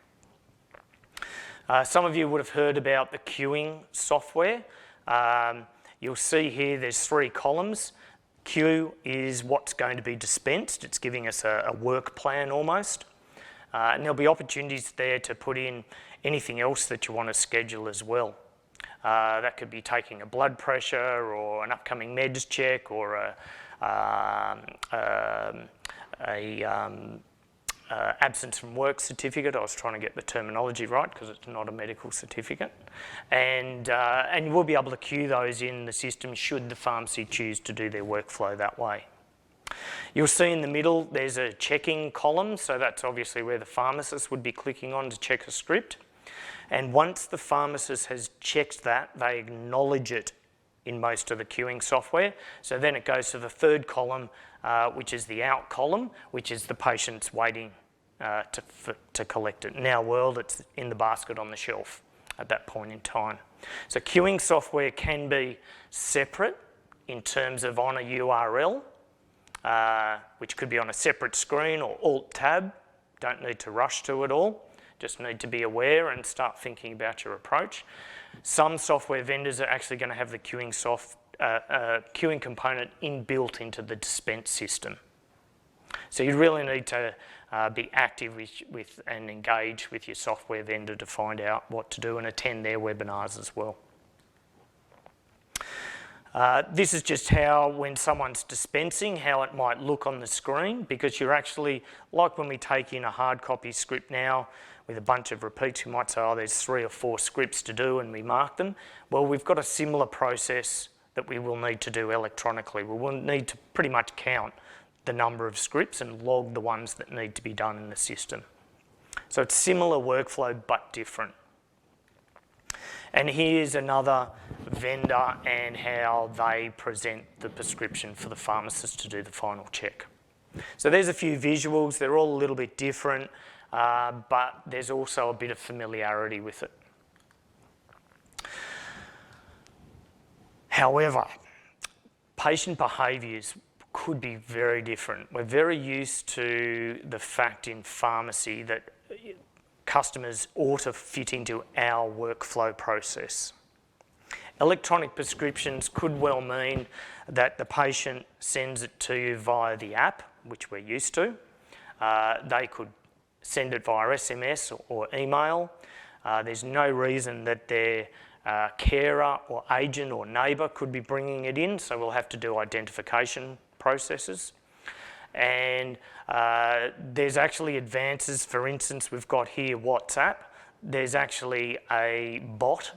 Some of you would have heard about the queuing software. You'll see here there's 3 columns. Queue is what's going to be dispensed. It's giving us a work plan almost. And there'll be opportunities there to put in anything else that you want to schedule as well. That could be taking a blood pressure or an upcoming meds check or absence from work certificate. I was trying to get the terminology right because it's not a medical certificate. And we'll be able to queue those in the system should the pharmacy choose to do their workflow that way. You'll see in the middle there's a checking column, so that's obviously where the pharmacist would be clicking on to check a script. And once the pharmacist has checked that, they acknowledge it in most of the queuing software. So then it goes to the 3rd column, which is the out column, which is the patient's waiting to collect it. In our world, it's in the basket on the shelf at that point in time. So queuing software can be separate in terms of on a URL, which could be on a separate screen or Alt-Tab. Don't need to rush to it all. Just need to be aware and start thinking about your approach. Some software vendors are actually going to have the queuing component inbuilt into the dispense system. So you really need to be active with and engage with your software vendor to find out what to do and attend their webinars as well. This is just how, when someone's dispensing, how it might look on the screen, because you're actually, like when we take in a hard copy script now with a bunch of repeats, we might say, oh, there's 3 or 4 scripts to do, and we mark them. Well, we've got a similar process that we will need to do electronically. We will need to pretty much count the number of scripts and log the ones that need to be done in the system. So it's similar workflow, but different. And here's another vendor and how they present the prescription for the pharmacist to do the final check. So there's a few visuals. They're all a little bit different, but there's also a bit of familiarity with it. However, patient behaviours could be very different. We're very used to the fact in pharmacy that customers ought to fit into our workflow process. Electronic prescriptions could well mean that the patient sends it to you via the app, which we're used to. They could send it via SMS or email. There's no reason that their carer or agent or neighbour could be bringing it in, so we'll have to do identification processes. And there's actually advances. For instance, we've got here WhatsApp. There's actually a bot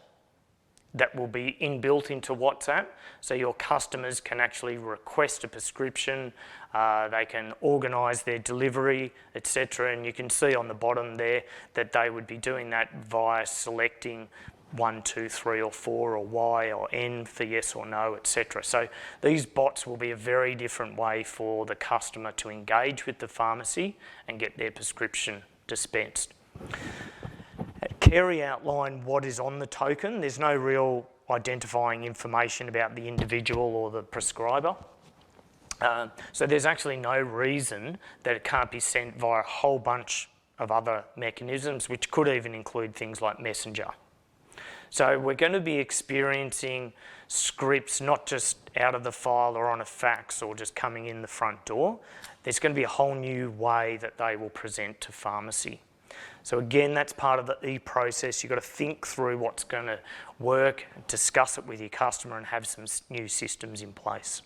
that will be inbuilt into WhatsApp, so your customers can actually request a prescription, they can organise their delivery, etc. And you can see on the bottom there that they would be doing that via selecting 1, 2, 3 or 4 or Y or N for yes or no, etc. So these bots will be a very different way for the customer to engage with the pharmacy and get their prescription dispensed. Kerry outlined what is on the token. There's no real identifying information about the individual or the prescriber. So there's actually no reason that it can't be sent via a whole bunch of other mechanisms, which could even include things like Messenger. So we're going to be experiencing scripts not just out of the file or on a fax or just coming in the front door. There's going to be a whole new way that they will present to pharmacy. So again, that's part of the e-process. You've got to think through what's going to work, discuss it with your customer and have some new systems in place.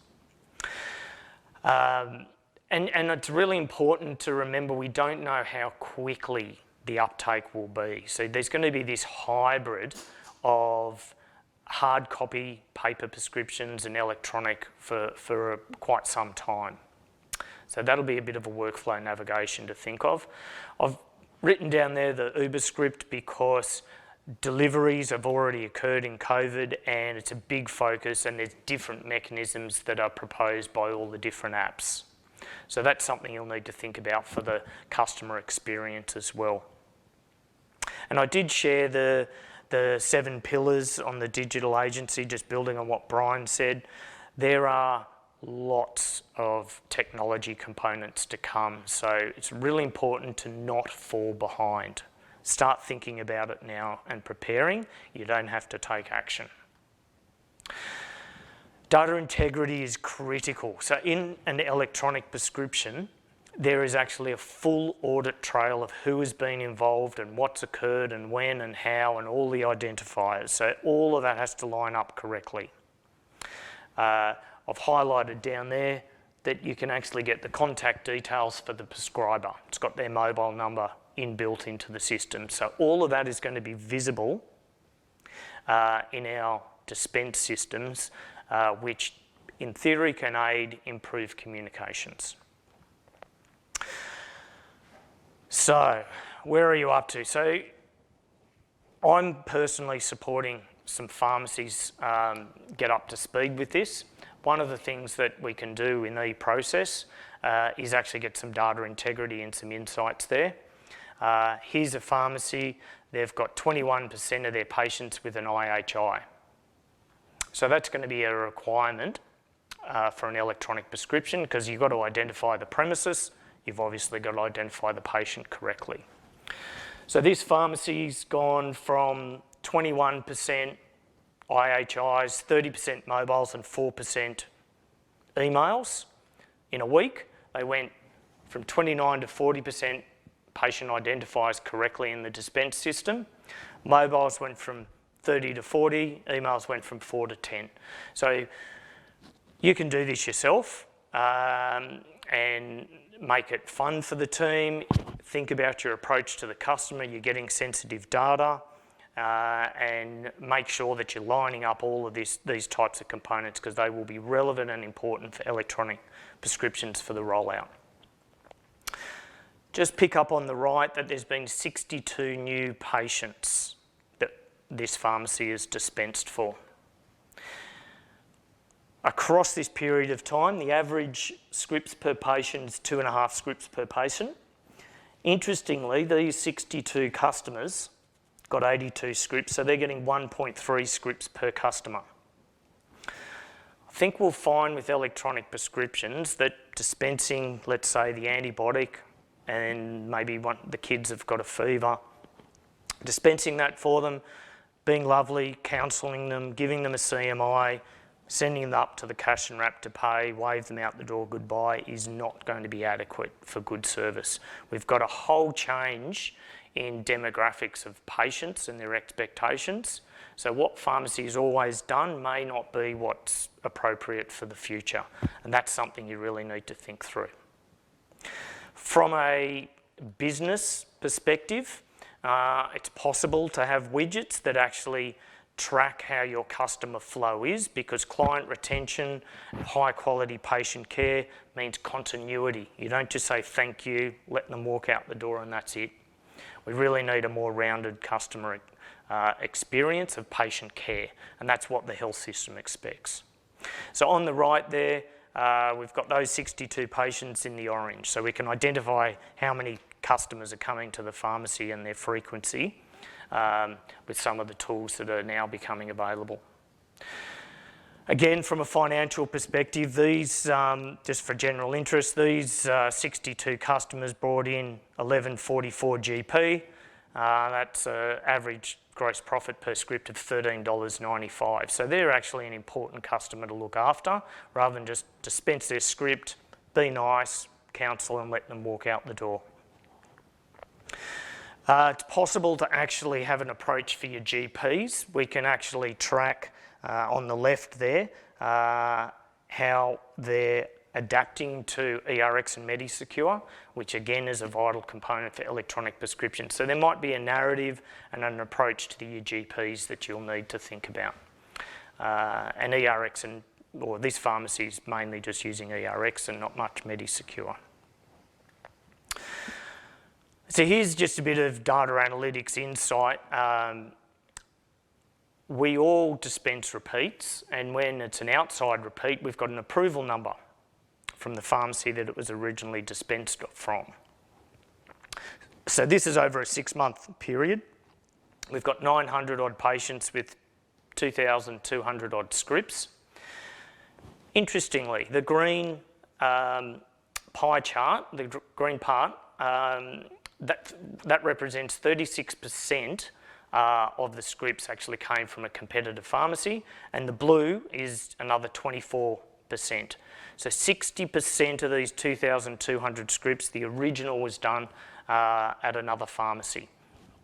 And it's really important to remember we don't know how quickly the uptake will be. So there's going to be this hybrid of hard copy paper prescriptions and electronic for quite some time. So that'll be a bit of a workflow navigation to think of. I've written down there the Uber script because deliveries have already occurred in COVID and it's a big focus and there's different mechanisms that are proposed by all the different apps. So that's something you'll need to think about for the customer experience as well. And I did share the 7 pillars on the digital agency, just building on what Brian said. There are lots of technology components to come, so it's really important to not fall behind. Start thinking about it now and preparing. You don't have to take action. Data integrity is critical. So in an electronic prescription, there is actually a full audit trail of who has been involved and what's occurred and when and how and all the identifiers. So all of that has to line up correctly. I've highlighted down there that you can actually get the contact details for the prescriber. It's got their mobile number inbuilt into the system. So all of that is going to be visible in our dispense systems, which in theory can aid improve communications. So where are you up to? So I'm personally supporting some pharmacies get up to speed with this. One of the things that we can do in the process is actually get some data integrity and some insights there. Here's a pharmacy. They've got 21% of their patients with an IHI. So that's going to be a requirement for an electronic prescription because you've got to identify the premises. You've obviously got to identify the patient correctly. So this pharmacy's gone from 21% IHIs, 30% mobiles and 4% emails in a week. They went from 29 to 40% patient identifies correctly in the dispense system. Mobiles went from 30 to 40, emails went from 4 to 10. So you can do this yourself and make it fun for the team. Think about your approach to the customer. You're getting sensitive data. And make sure that you're lining up all of these types of components because they will be relevant and important for electronic prescriptions for the rollout. Just pick up on the right that there's been 62 new patients that this pharmacy is dispensed for. Across this period of time, the average scripts per patient is 2.5 scripts per patient. Interestingly, these 62 customers got 82 scripts, so they're getting 1.3 scripts per customer. I think we'll find with electronic prescriptions that dispensing, let's say, the antibiotic and maybe the kids have got a fever, dispensing that for them, being lovely, counselling them, giving them a CMI, sending them up to the cash and wrap to pay, wave them out the door goodbye is not going to be adequate for good service. We've got a whole change in demographics of patients and their expectations. So what pharmacy has always done may not be what's appropriate for the future. And that's something you really need to think through. From a business perspective, it's possible to have widgets that actually track how your customer flow is because client retention, high quality patient care means continuity. You don't just say thank you, let them walk out the door and that's it. We really need a more rounded customer experience of patient care, and that's what the health system expects. So on the right there, we've got those 62 patients in the orange, so we can identify how many customers are coming to the pharmacy and their frequency with some of the tools that are now becoming available. Again, from a financial perspective, these, just for general interest, these 62 customers brought in 1144 GP. That's average gross profit per script of $13.95. So they're actually an important customer to look after, rather than just dispense their script, be nice, counsel and let them walk out the door. It's possible to actually have an approach for your GPs. We can actually track on the left there how they're adapting to ERX and MediSecure, which again is a vital component for electronic prescriptions. So there might be a narrative and an approach to your GPs that you'll need to think about. And ERX or this pharmacy is mainly just using ERX and not much MediSecure. So here's just a bit of data analytics insight. We all dispense repeats, and when it's an outside repeat, we've got an approval number from the pharmacy that it was originally dispensed from. So this is over a 6-month period. We've got 900 odd patients with 2,200 odd scripts. Interestingly, the green pie chart, the green part, that represents 36% of the scripts actually came from a competitive pharmacy, and the blue is another 24%. So 60% of these 2,200 scripts, the original was done at another pharmacy.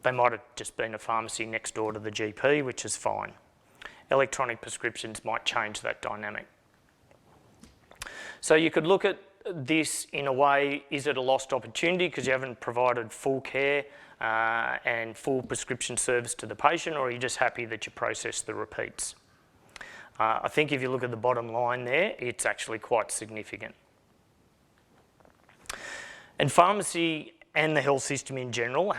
They might have just been a pharmacy next door to the GP, which is fine. Electronic prescriptions might change that dynamic. So you could look at this in a way, is it a lost opportunity because you haven't provided full care and full prescription service to the patient, or are you just happy that you process the repeats? I think if you look at the bottom line there, it's actually quite significant. And pharmacy and the health system in general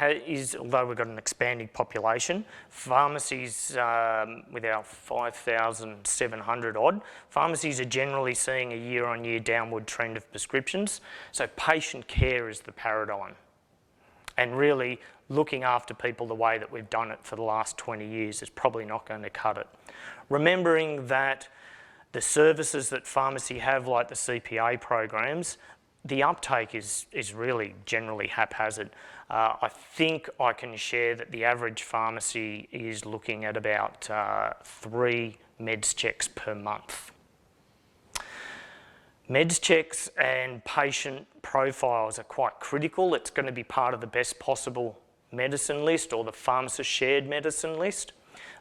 although we've got an expanding population, pharmacies with our 5,700 odd, pharmacies are generally seeing a year-on-year downward trend of prescriptions. So patient care is the paradigm. And really looking after people the way that we've done it for the last 20 years is probably not going to cut it. Remembering that the services that pharmacy have, like the CPA programs, the uptake is really generally haphazard. I think I can share that the average pharmacy is looking at about 3 meds checks per month. Meds checks and patient profiles are quite critical. It's going to be part of the best possible medicine list or the pharmacist shared medicine list.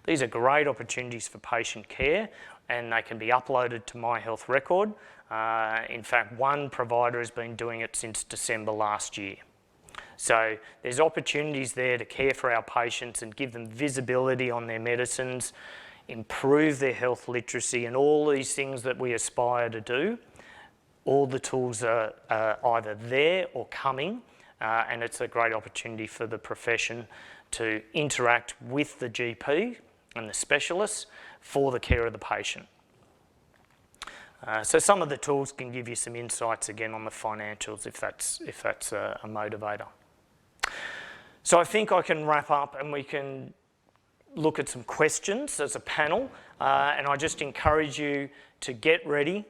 These are great opportunities for patient care, and they can be uploaded to My Health Record. In fact, one provider has been doing it since December last year. So there's opportunities there to care for our patients and give them visibility on their medicines, improve their health literacy, and all these things that we aspire to do. All the tools are either there or coming, and it's a great opportunity for the profession to interact with the GP and the specialists for the care of the patient. So some of the tools can give you some insights again on the financials if that's a motivator. So I think I can wrap up and we can look at some questions as a panel, and I just encourage you to get ready,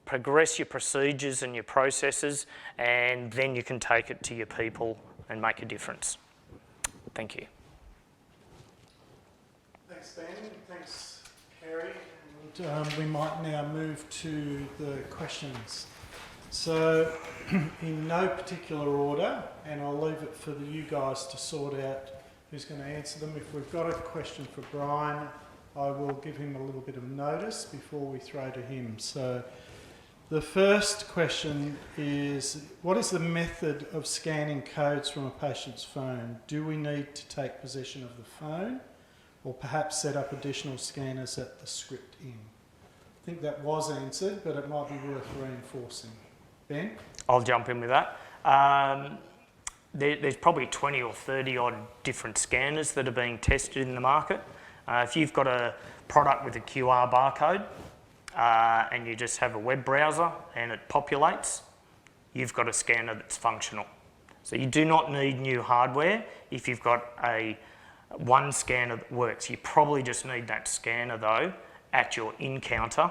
progress your procedures and your processes, and then you can take it to your people and make a difference. Thank you. Thanks, Ben. Thanks, Kerry. And we might now move to the questions. So, in no particular order, and I'll leave it for you guys to sort out who's going to answer them. If we've got a question for Brian, I will give him a little bit of notice before we throw to him. So, the first question is, what is the method of scanning codes from a patient's phone? Do we need to take possession of the phone, or perhaps set up additional scanners at the script in? I think that was answered, but it might be worth reinforcing. Ben? I'll jump in with that. There's probably 20 or 30 odd different scanners that are being tested in the market. If you've got a product with a QR barcode and you just have a web browser and it populates, you've got a scanner that's functional. So you do not need new hardware if you've got one scanner that works. You probably just need that scanner though at your in-counter,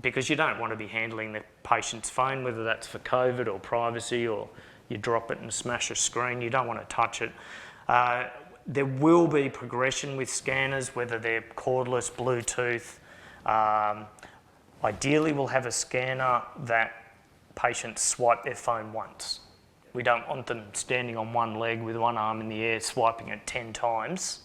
because you don't want to be handling the patient's phone, whether that's for COVID or privacy, or you drop it and smash a screen. You don't want to touch it. There will be progression with scanners, whether they're cordless, Bluetooth. Ideally, we'll have a scanner that patients swipe their phone once. We don't want them standing on one leg with one arm in the air, swiping it 10 times.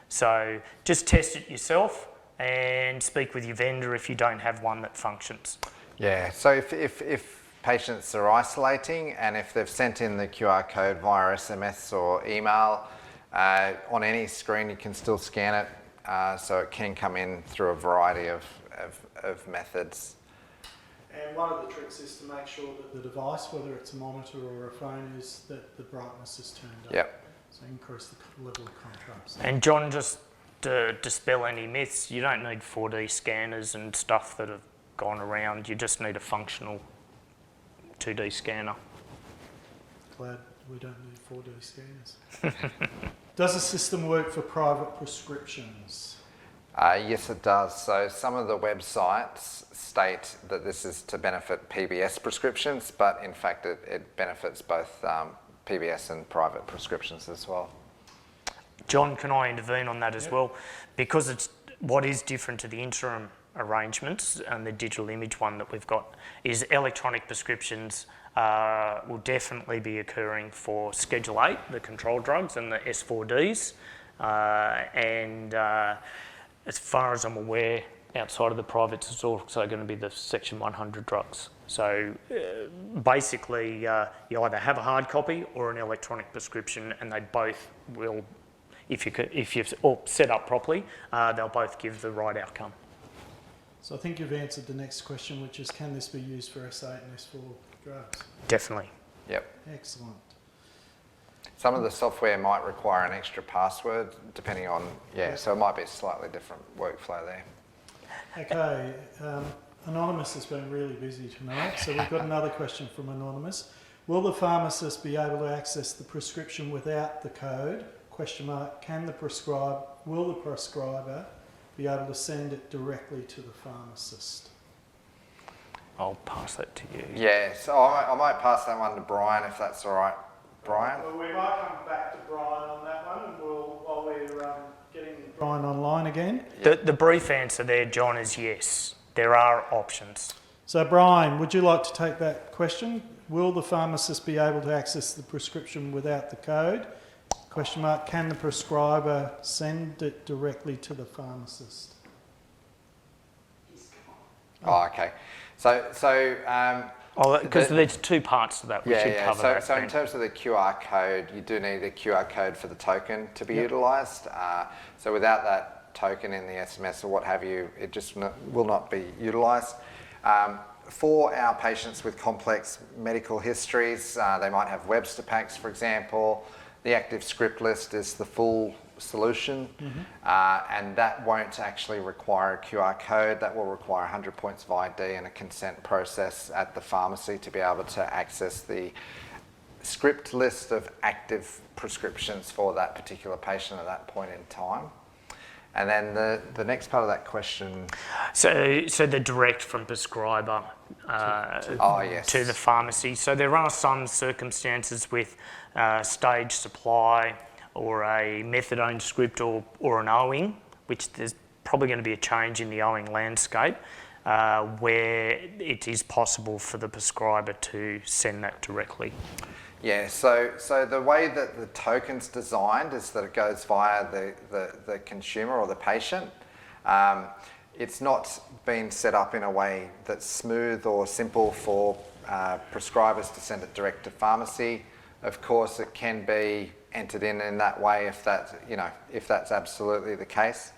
So just test it yourself and speak with your vendor if you don't have one that functions. Yeah, so if patients are isolating and if they've sent in the QR code via SMS or email, on any screen you can still scan it, so it can come in through a variety of methods. And one of the tricks is to make sure that the device, whether it's a monitor or a phone, is that the brightness is turned up. Yep. So increase the level of contrast. And John, just to dispel any myths, you don't need 4D scanners and stuff that have gone around. You just need a functional 2D scanner. Glad we don't need 4D scanners. Does the system work for private prescriptions? Yes, it does. So some of the websites state that this is to benefit PBS prescriptions, but in fact it benefits both PBS and private prescriptions as well. John, can I intervene on that as well? Because it's what is different to the interim arrangements and the digital image one that we've got is electronic prescriptions will definitely be occurring for Schedule 8, the control drugs, and the S4Ds. As far as I'm aware, outside of the privates, it's also going to be the Section 100 drugs. So basically, you either have a hard copy or an electronic prescription, and they both will, if you've all set up properly, they'll both give the right outcome. So I think you've answered the next question, which is, can this be used for S8 and S4 drugs? Definitely. Yep. Excellent. Some of the software might require an extra password, depending on, so it might be a slightly different workflow there. Okay, Anonymous has been really busy tonight, so we've got another question from Anonymous. Will the pharmacist be able to access the prescription without the code? Will the prescriber be able to send it directly to the pharmacist? I'll pass that to you. Yeah, so I might pass that one to Brian if that's all right. Brian? Well, we might come back to Brian on that one, and while we're getting Brian online again. The brief answer there, John, is yes. There are options. So Brian, would you like to take that question? Will the pharmacist be able to access the prescription without the code? Can the prescriber send it directly to the pharmacist? Oh, okay. Because there's two parts to that. We should cover that. So in terms of the QR code, you do need a QR code for the token to be utilised. So without that token in the SMS or what have you, it just will not be utilised. For our patients with complex medical histories, they might have Webster packs, for example. The active script list is the full solution, and that won't actually require a QR code. That will require 100 points of ID and a consent process at the pharmacy to be able to access the script list of active prescriptions for that particular patient at that point in time. And then the next part of that question... So the direct from prescriber to the pharmacy. So there are some circumstances with stage supply or a methadone script or an owing, which there's probably going to be a change in the owing landscape, where it is possible for the prescriber to send that directly. Yeah, so the way that the token's designed is that it goes via the consumer or the patient. It's not been set up in a way that's smooth or simple for prescribers to send it direct to pharmacy. Of course, it can be entered in that way if that's absolutely the case,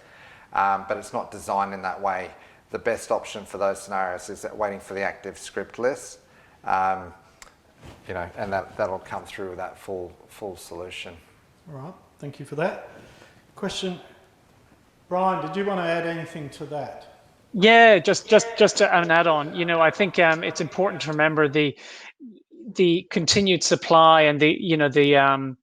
but it's not designed in that way. The best option for those scenarios is that waiting for the active script list. And that'll come through with that full solution. All right, thank you for that. Question, Brian, did you want to add anything to that? Yeah, just to an add-on. I think it's important to remember the continued supply and the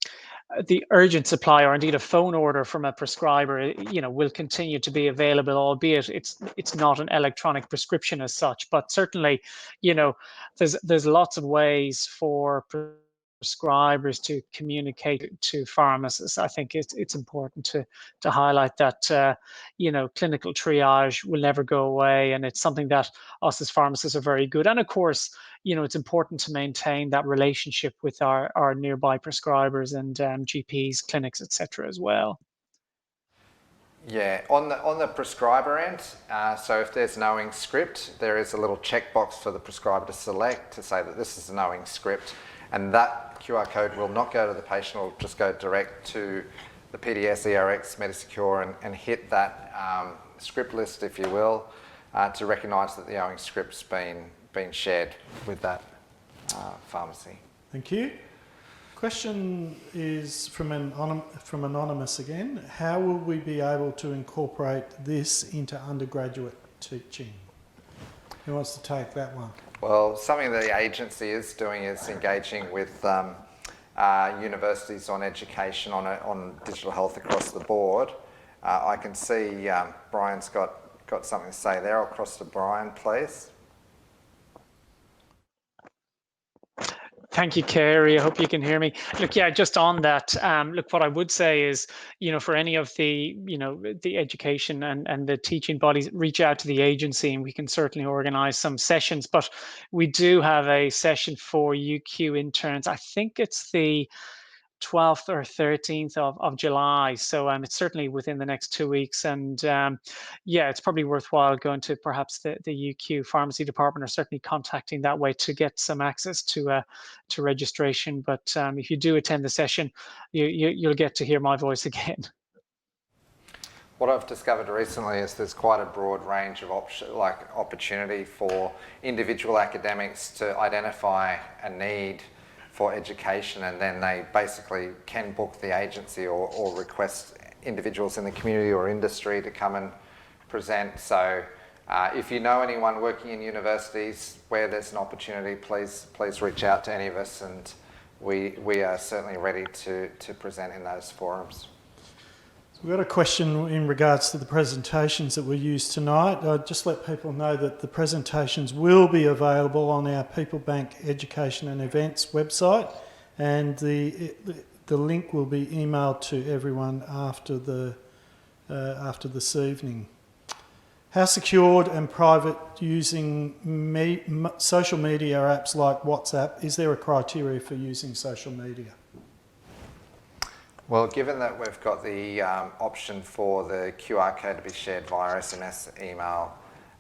urgent supply, or indeed a phone order from a prescriber, will continue to be available, albeit it's not an electronic prescription as such. But certainly, there's lots of ways for prescribers to communicate to pharmacists. I think it's important to highlight that clinical triage will never go away, and it's something that us as pharmacists are very good. And of course, it's important to maintain that relationship with our nearby prescribers and GPs, clinics, etc. as well. Yeah, on the prescriber end, so if there's knowing script, there is a little checkbox for the prescriber to select to say that this is a knowing script, and that QR code will not go to the patient, it will just go direct to the PDS, ERX, Medisecure, and hit that script list, if you will, to recognise that the knowing script's been shared with that pharmacy. Thank you. Question is from Anonymous again. How will we be able to incorporate this into undergraduate teaching? Who wants to take that one? Well, something that the agency is doing is engaging with universities on education on digital health across the board. I can see Brian's got something to say there. I'll cross to Brian, please. Thank you, Kerry. I hope you can hear me. Look, yeah, just on that, look, what I would say is, for any of the, the education and the teaching bodies, reach out to the agency and we can certainly organise some sessions. But we do have a session for UQ interns. I think it's the 12th or 13th of July. So it's certainly within the next 2 weeks. And it's probably worthwhile going to perhaps the UQ pharmacy department, or certainly contacting that way to get some access to registration. But if you do attend the session, you'll get to hear my voice again. What I've discovered recently is there's quite a broad range of opportunity for individual academics to identify a need for education, and then they basically can book the agency or request individuals in the community or industry to come and present. So if you know anyone working in universities where there's an opportunity, please reach out to any of us, and we are certainly ready to present in those forums. We've got a question in regards to the presentations that were used tonight. I'd just let people know that the presentations will be available on our People Bank Education and Events website, and the link will be emailed to everyone after this evening. How secured and private using social media apps like WhatsApp? Is there a criteria for using social media? Well, given that we've got the option for the QR code to be shared via SMS, email,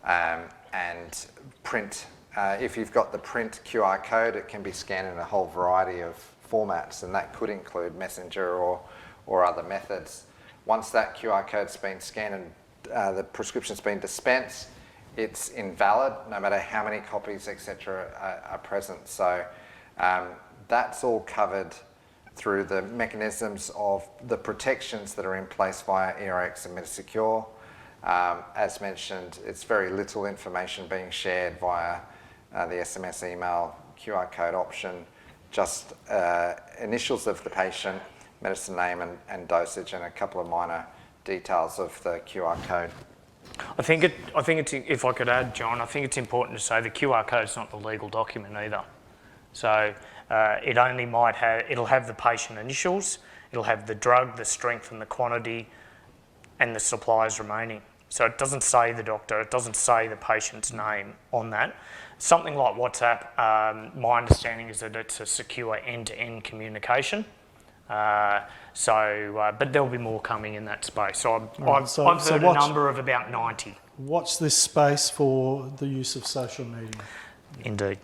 and print, if you've got the print QR code, it can be scanned in a whole variety of formats, and that could include Messenger or other methods. Once that QR code's been scanned and the prescription's been dispensed, it's invalid no matter how many copies, etc., are present. So that's all covered through the mechanisms of the protections that are in place via ERX and Medisecure. As mentioned, it's very little information being shared via the SMS, email, QR code option, just initials of the patient, medicine name and dosage, and a couple of minor details of the QR code. I think it's, if I could add, John, I think it's important to say the QR code is not the legal document either. So it only it'll have the patient initials, it'll have the drug, the strength and the quantity, and the supplies remaining. So it doesn't say the doctor, it doesn't say the patient's name on that. Something like WhatsApp, my understanding is that it's a secure end-to-end communication. But there'll be more coming in that space. So I've heard a number of about 90. Watch this space for the use of social media. Indeed.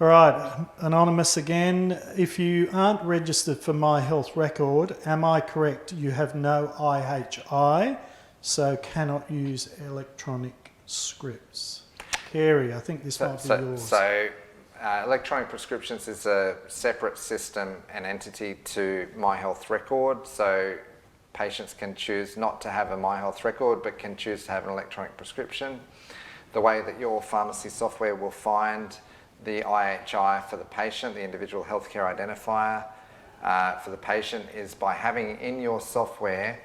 All right, Anonymous again. If you aren't registered for My Health Record, am I correct? You have no IHI, so cannot use electronic scripts. Kerry, I think this might be yours. So electronic prescriptions is a separate system and entity to My Health Record. So patients can choose not to have a My Health Record, but can choose to have an electronic prescription. The way that your pharmacy software will find the IHI for the patient, the individual healthcare identifier for the patient, is by having in your software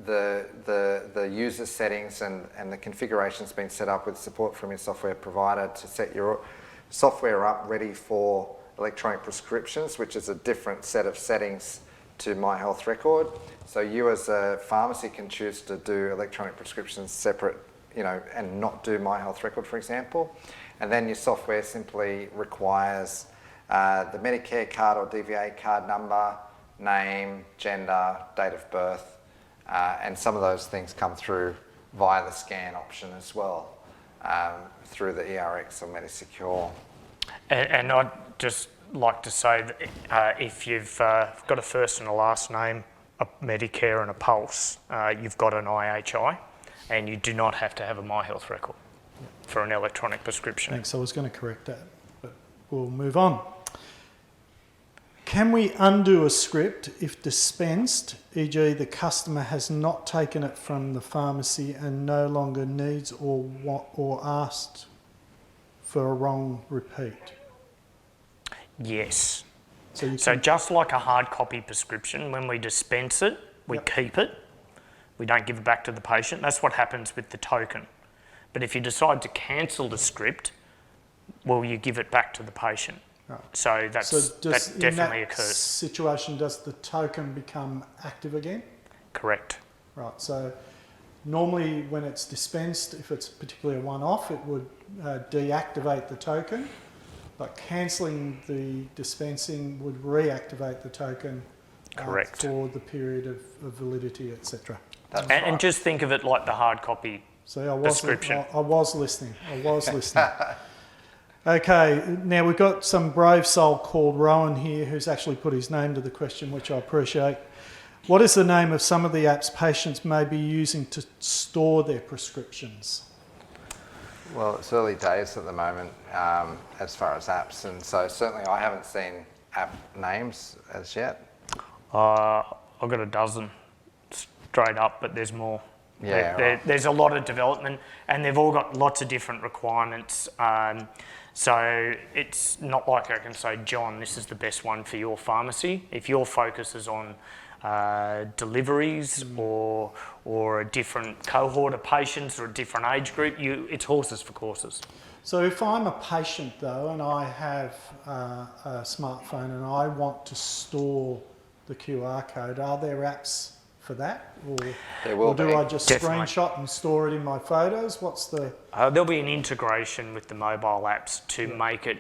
the user settings and the configurations being set up with support from your software provider to set your software up ready for electronic prescriptions, which is a different set of settings to My Health Record. So you as a pharmacy can choose to do electronic prescriptions separate, and not do My Health Record, for example. And then your software simply requires the Medicare card or DVA card number, name, gender, date of birth, and some of those things come through via the scan option as well, through the ERX or Medisecure. And I'd just like to say that if you've got a first and a last name, a Medicare and a Pulse, you've got an IHI, and you do not have to have a My Health Record for an electronic prescription. Thanks, I was going to correct that, but we'll move on. Can we undo a script if dispensed, e.g. the customer has not taken it from the pharmacy and no longer needs or asked for a wrong repeat? Yes. So just like a hard copy prescription, when we dispense it, we keep it. We don't give it back to the patient. That's what happens with the token. But if you decide to cancel the script, well, you give it back to the patient. Right. So that definitely occurs. In that situation, does the token become active again? Correct. Right. So normally when it's dispensed, if it's particularly a one-off, it would deactivate the token, but cancelling the dispensing would reactivate the token. Correct. For the period of validity, etc. And just think of it like the hard copy prescription. I was listening. Okay, now we've got some brave soul called Rowan here who's actually put his name to the question, which I appreciate. What is the name of some of the apps patients may be using to store their prescriptions? Well, it's early days at the moment as far as apps, and so certainly I haven't seen app names as yet. I've got a dozen straight up, but there's more. Yeah, right. There's a lot of development, and they've all got lots of different requirements. So it's not like I can say, John, this is the best one for your pharmacy. If your focus is on deliveries or a different cohort of patients or a different age group, it's horses for courses. So if I'm a patient though, and I have a smartphone and I want to store the QR code, are there apps for that? Or do I just screenshot and store it in my photos? What's the... There'll be an integration with the mobile apps to make it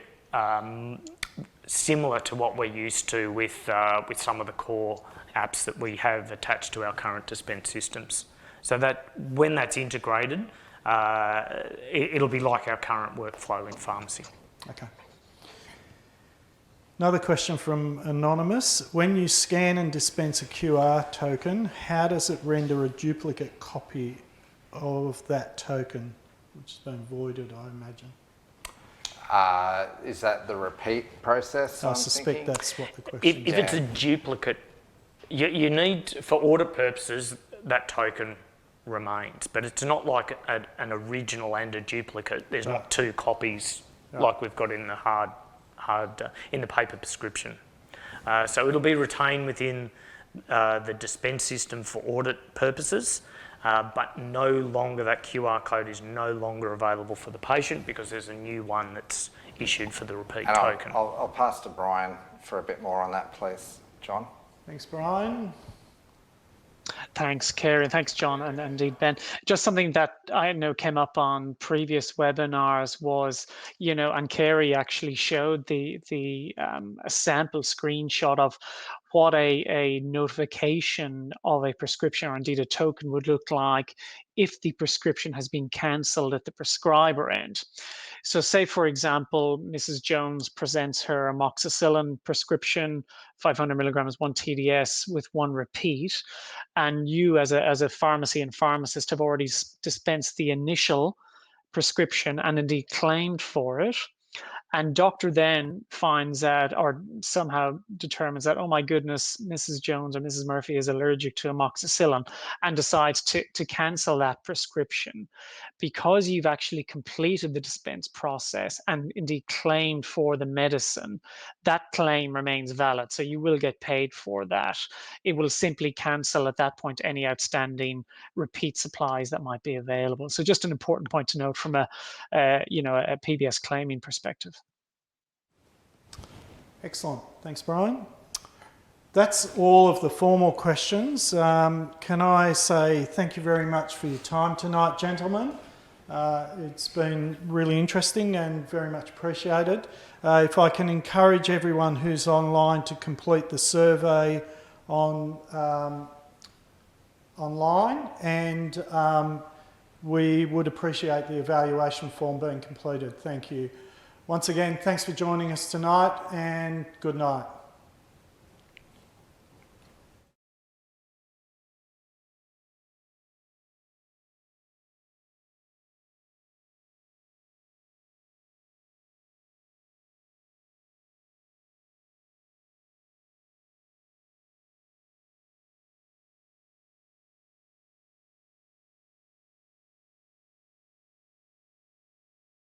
similar to what we're used to with some of the core apps that we have attached to our current dispense systems. So that when that's integrated, it'll be like our current workflow in pharmacy. Okay. Another question from Anonymous. When you scan and dispense a QR token, how does it render a duplicate copy of that token, which has been voided, I imagine? Is that the repeat process? I suspect that's what the question is. If it's a duplicate, you need, for audit purposes, that token remains, but it's not like an original and a duplicate. There's not two copies like we've got in the in the paper prescription. So it'll be retained within the dispense system for audit purposes, but no longer, that QR code is no longer available for the patient because there's a new one that's issued for the repeat token. I'll pass to Brian for a bit more on that, please, John. Thanks, Brian. Thanks, Kerry, and thanks, John, and indeed, Ben. Just something that I know came up on previous webinars was, and Kerry actually showed a sample screenshot of what a notification of a prescription or indeed a token would look like if the prescription has been cancelled at the prescriber end. So say, for example, Mrs. Jones presents her amoxicillin prescription, 500 milligrams, 1 TDS with 1 repeat, and you as a pharmacy and pharmacist have already dispensed the initial prescription and indeed claimed for it. And doctor then finds out or somehow determines that, oh my goodness, Mrs. Jones or Mrs. Murphy is allergic to amoxicillin and decides to cancel that prescription. Because you've actually completed the dispense process and indeed claimed for the medicine, that claim remains valid. So you will get paid for that. It will simply cancel at that point any outstanding repeat supplies that might be available. So just an important point to note from a PBS claiming perspective. Excellent. Thanks, Brian. That's all of the formal questions. Can I say thank you very much for your time tonight, gentlemen. It's been really interesting and very much appreciated. If I can encourage everyone who's online to complete the survey online, and we would appreciate the evaluation form being completed. Thank you. Once again, thanks for joining us tonight, and good night.